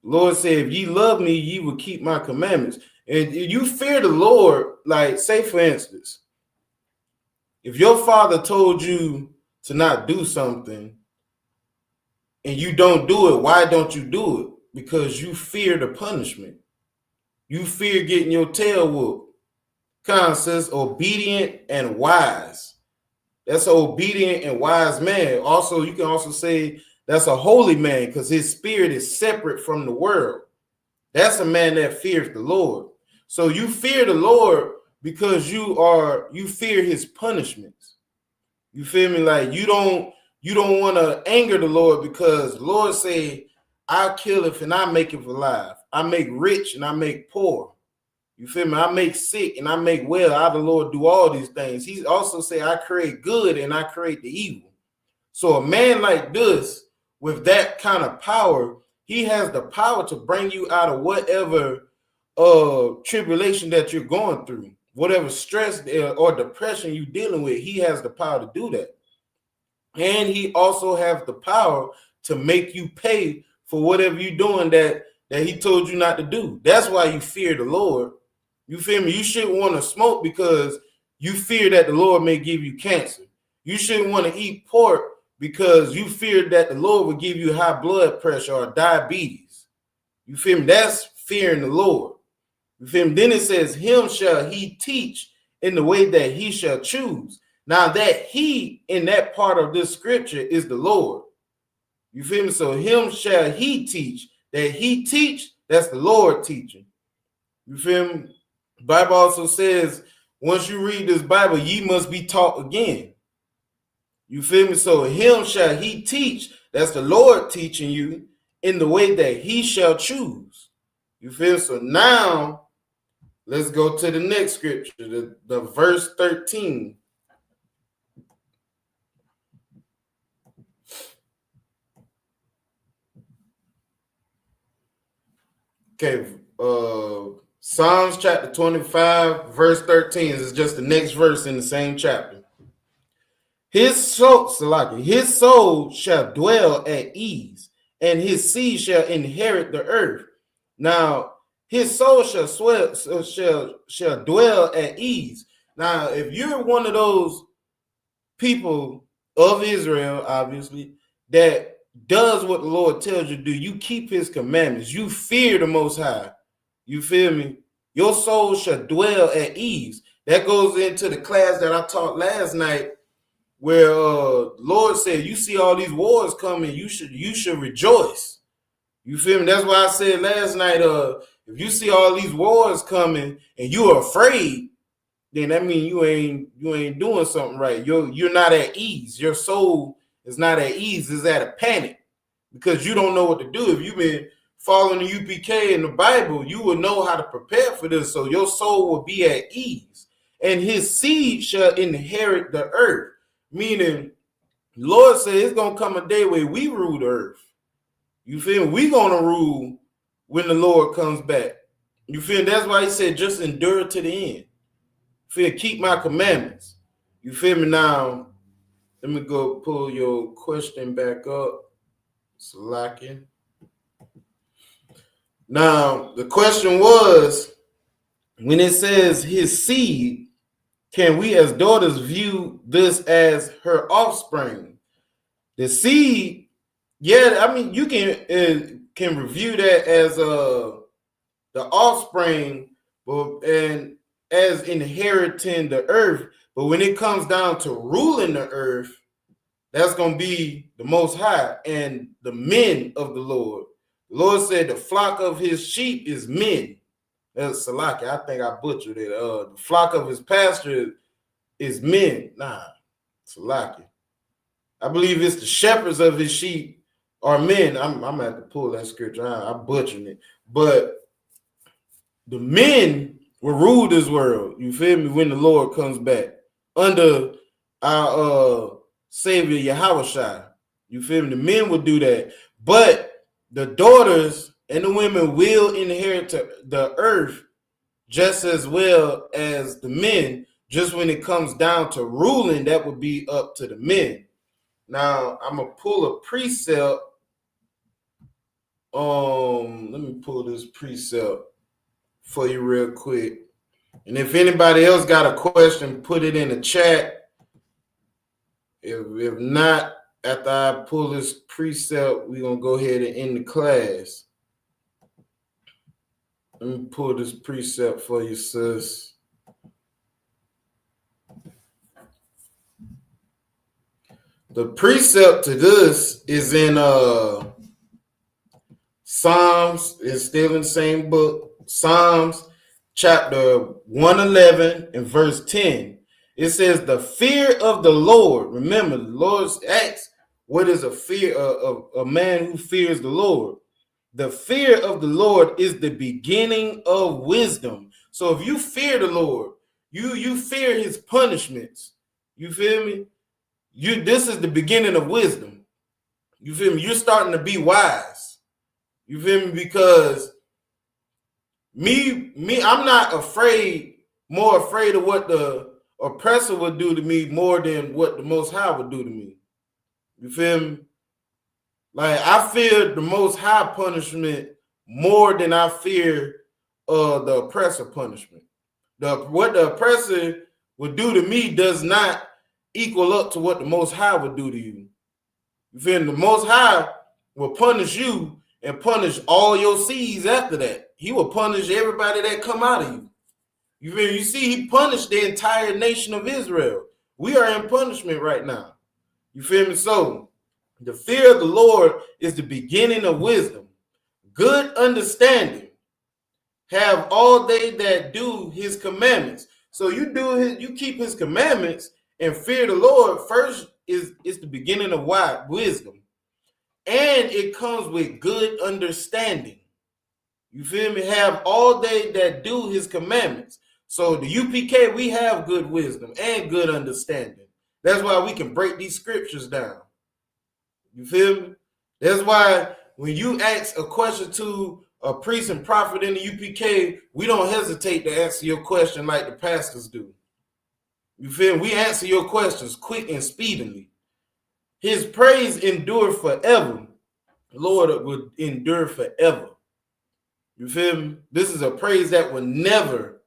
S10: Lord said, if ye love me, ye will keep my commandments. And you fear the Lord, like, say, for instance, if your father told you to not do something and you don't do it, why don't you do it? Because you fear the punishment. You fear getting your tail whooped. Says obedient and wise. That's an obedient and wise man. Also, you can also say that's a holy man because his spirit is separate from the world. That's a man that fears the Lord. So you fear the Lord because you fear his punishments. You feel me? Like you don't want to anger the Lord because the Lord say, I killeth and I make it alive. I make rich and I make poor. You feel me? I make sick and I make well. I, the Lord, do all these things. He also say, I create good and I create the evil. So a man like this, with that kind of power, he has the power to bring you out of whatever tribulation that you're going through, whatever stress or depression you're dealing with. He has the power to do that. And he also has the power to make you pay for whatever you're doing that he told you not to do. That's why you fear the Lord. You feel me? You shouldn't want to smoke because you fear that the Lord may give you cancer. You shouldn't want to eat pork because you fear that the Lord will give you high blood pressure or diabetes. You feel me? That's fearing the Lord. You feel me? Then it says, him shall he teach in the way that he shall choose. Now that he in that part of this scripture is the Lord. You feel me? So him shall he teach. That he teach, that's the Lord teaching. You feel me? The Bible also says, once you read this Bible, ye must be taught again. You feel me? So him shall he teach. That's the Lord teaching you in the way that he shall choose. You feel me? So now let's go to the next scripture, the verse 13. Okay, Psalms chapter 25, verse 13 is just the next verse in the same chapter. His soul shall dwell at ease, and his seed shall inherit the earth. Now, his soul shall dwell at ease. Now, if you're one of those people of Israel, obviously, that does what the Lord tells you to do, you keep his commandments, you fear the Most High. You feel me? Your soul shall dwell at ease. That goes into the class that I taught last night, where Lord said, you see all these wars coming, you should rejoice. You feel me? That's why I said last night, if you see all these wars coming and you're afraid, then that means you ain't doing something right. You're not at ease. Your soul is not at ease. It's at a panic because you don't know what to do. If you've been following the UPK in the Bible, you will know how to prepare for this. So your soul will be at ease. And his seed shall inherit the earth. Meaning, the Lord said it's going to come a day where we rule the earth. You feel me? We're going to rule when the Lord comes back. You feel me? That's why he said just endure to the end. Feel keep my commandments. You feel me? Now, let me go pull your question back up. Slacking. Now, the question was, when it says his seed, can we as daughters view this as her offspring? The seed, yeah, I mean, you can review that as the offspring, and as inheriting the earth. But when it comes down to ruling the earth, That's going to be the Most High and the men of the Lord. The Lord said the flock of his sheep is men. That's Salaki. I think I butchered it. The flock of his pasture is men. Nah, Salaki. I believe it's the shepherds of his sheep are men. I'm going to have to pull that scripture out. I'm butchering it. But the men will rule this world. You feel me? When the Lord comes back under our Savior Yahweh. You feel me? The men will do that. But the daughters and the women will inherit the earth just as well as the men. Just when it comes down to ruling, that would be up to the men. Now, I'm going to pull a precept. Let me pull this precept for you real quick. And if anybody else got a question, put it in the chat. If not, after I pull this precept, we're going to go ahead and end the class. Let me pull this precept for you, sis. The precept to this is in Psalms. It's still in the same book. Psalms chapter 111 and verse 10. It says, the fear of the Lord. Remember, the Lord asks, what is a fear of a man who fears the Lord? The fear of the Lord is the beginning of wisdom. So if you fear the Lord, you fear his punishments. You feel me? This is the beginning of wisdom. You feel me? You're starting to be wise. You feel me? Because I'm not more afraid of what the oppressor would do to me more than what the Most High would do to me. You feel me? Like, I fear the Most High punishment more than I fear the oppressor punishment. What the oppressor would do to me does not equal up to what the Most High would do to you. You feel me? The Most High will punish you and punish all your seeds after that. He will punish everybody that come out of you. You feel me? You see, he punished the entire nation of Israel. We are in punishment right now. You feel me? So, the fear of the Lord is the beginning of wisdom. Good understanding have all they that do his commandments. So you keep his commandments and fear the Lord first is the beginning of wisdom. And it comes with good understanding. You feel me? Have all they that do his commandments. So the UPK, we have good wisdom and good understanding. That's why we can break these scriptures down. You feel me? That's why when you ask a question to a priest and prophet in the UPK, we don't hesitate to answer your question like the pastors do. You feel me? We answer your questions quick and speedily. His praise endure forever. The Lord will endure forever. You feel me? This is a praise that will never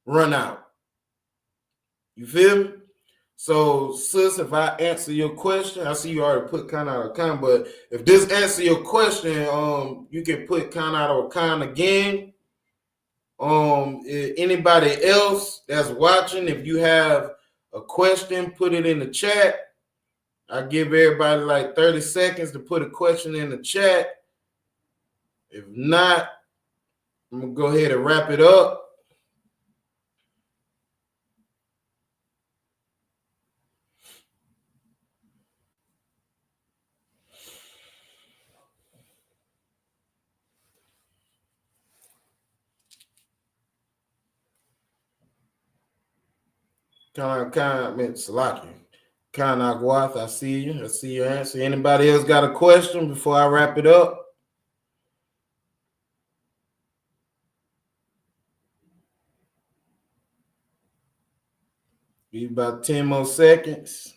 S10: run out. You feel me? So, sis, if I answer your question, I see you already put kind out of kind, but if this answer your question, you can put kind out of kind again. Anybody else that's watching, if you have a question, put it in the chat. I give everybody like 30 seconds to put a question in the chat. If not, I'm gonna go ahead and wrap it up. Salaki. Kanagwath, I see you. I see your answer. Anybody else got a question before I wrap it up? Be about 10 more seconds.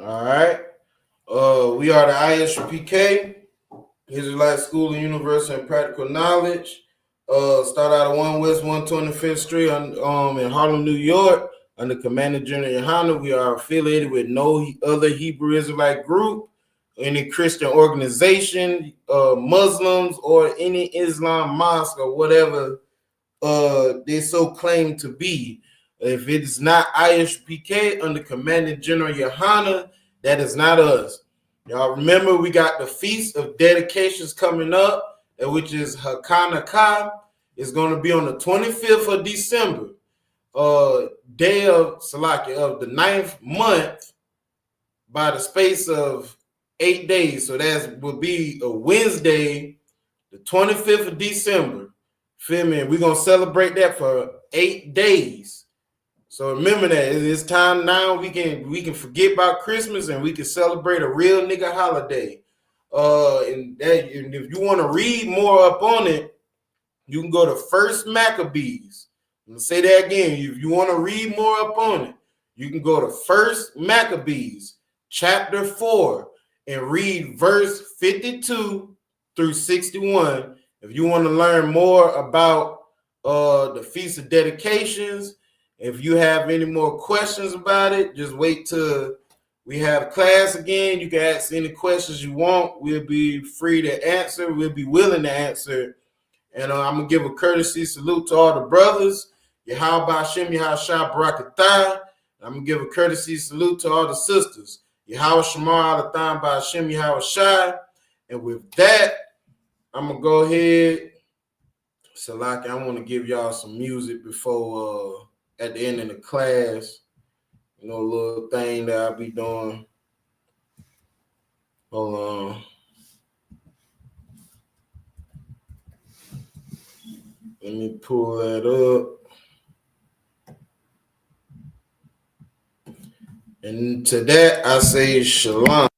S10: All right. We are the ISUPK, Israelite School of Universal and Practical Knowledge. Start out at 1 West 125th Street in Harlem, New York. Under Commander General YAHANNAH, we are affiliated with no other Hebrew Israelite group. any Christian organization, Muslims, or any Islam mosque or whatever they so claim to be. If it is not ISUPK under Commanding General YAHANNAH, that is not us. Y'all remember we got the Feast of Dedications coming up, which is YAHANNAH. It's going to be on the 25th of December, day of Salaki of the 9th month, by the space of 8 days. So that will be a Wednesday, the 25th of December. Feel me? We're going to celebrate that for 8 days. So remember that it's time now. We can forget about Christmas and we can celebrate a real nigga holiday. And if you want to read more up on it, you can go to First Maccabees. I'm gonna say that again. If you want to read more up on it, you can go to First Maccabees, chapter 4, and read verse 52 through 61. If you want to learn more about the Feast of Dedications, if you have any more questions about it, just wait till we have class again. You can ask any questions you want. We'll be free to answer. We'll be willing to answer. And I'm going to give a courtesy salute to all the brothers. Yahweh Hashem, Yahweh Shah Barakatah. I'm going to give a courtesy salute to all the sisters. Yahweh Shema Alathan by Hashem, Yahweh Shah. And with that, I'm going to go ahead. Salaki, I want to give y'all some music before, at the end of the class. You know, a little thing that I'll be doing. Hold on. Let me pull that up. And to that, I say shalom.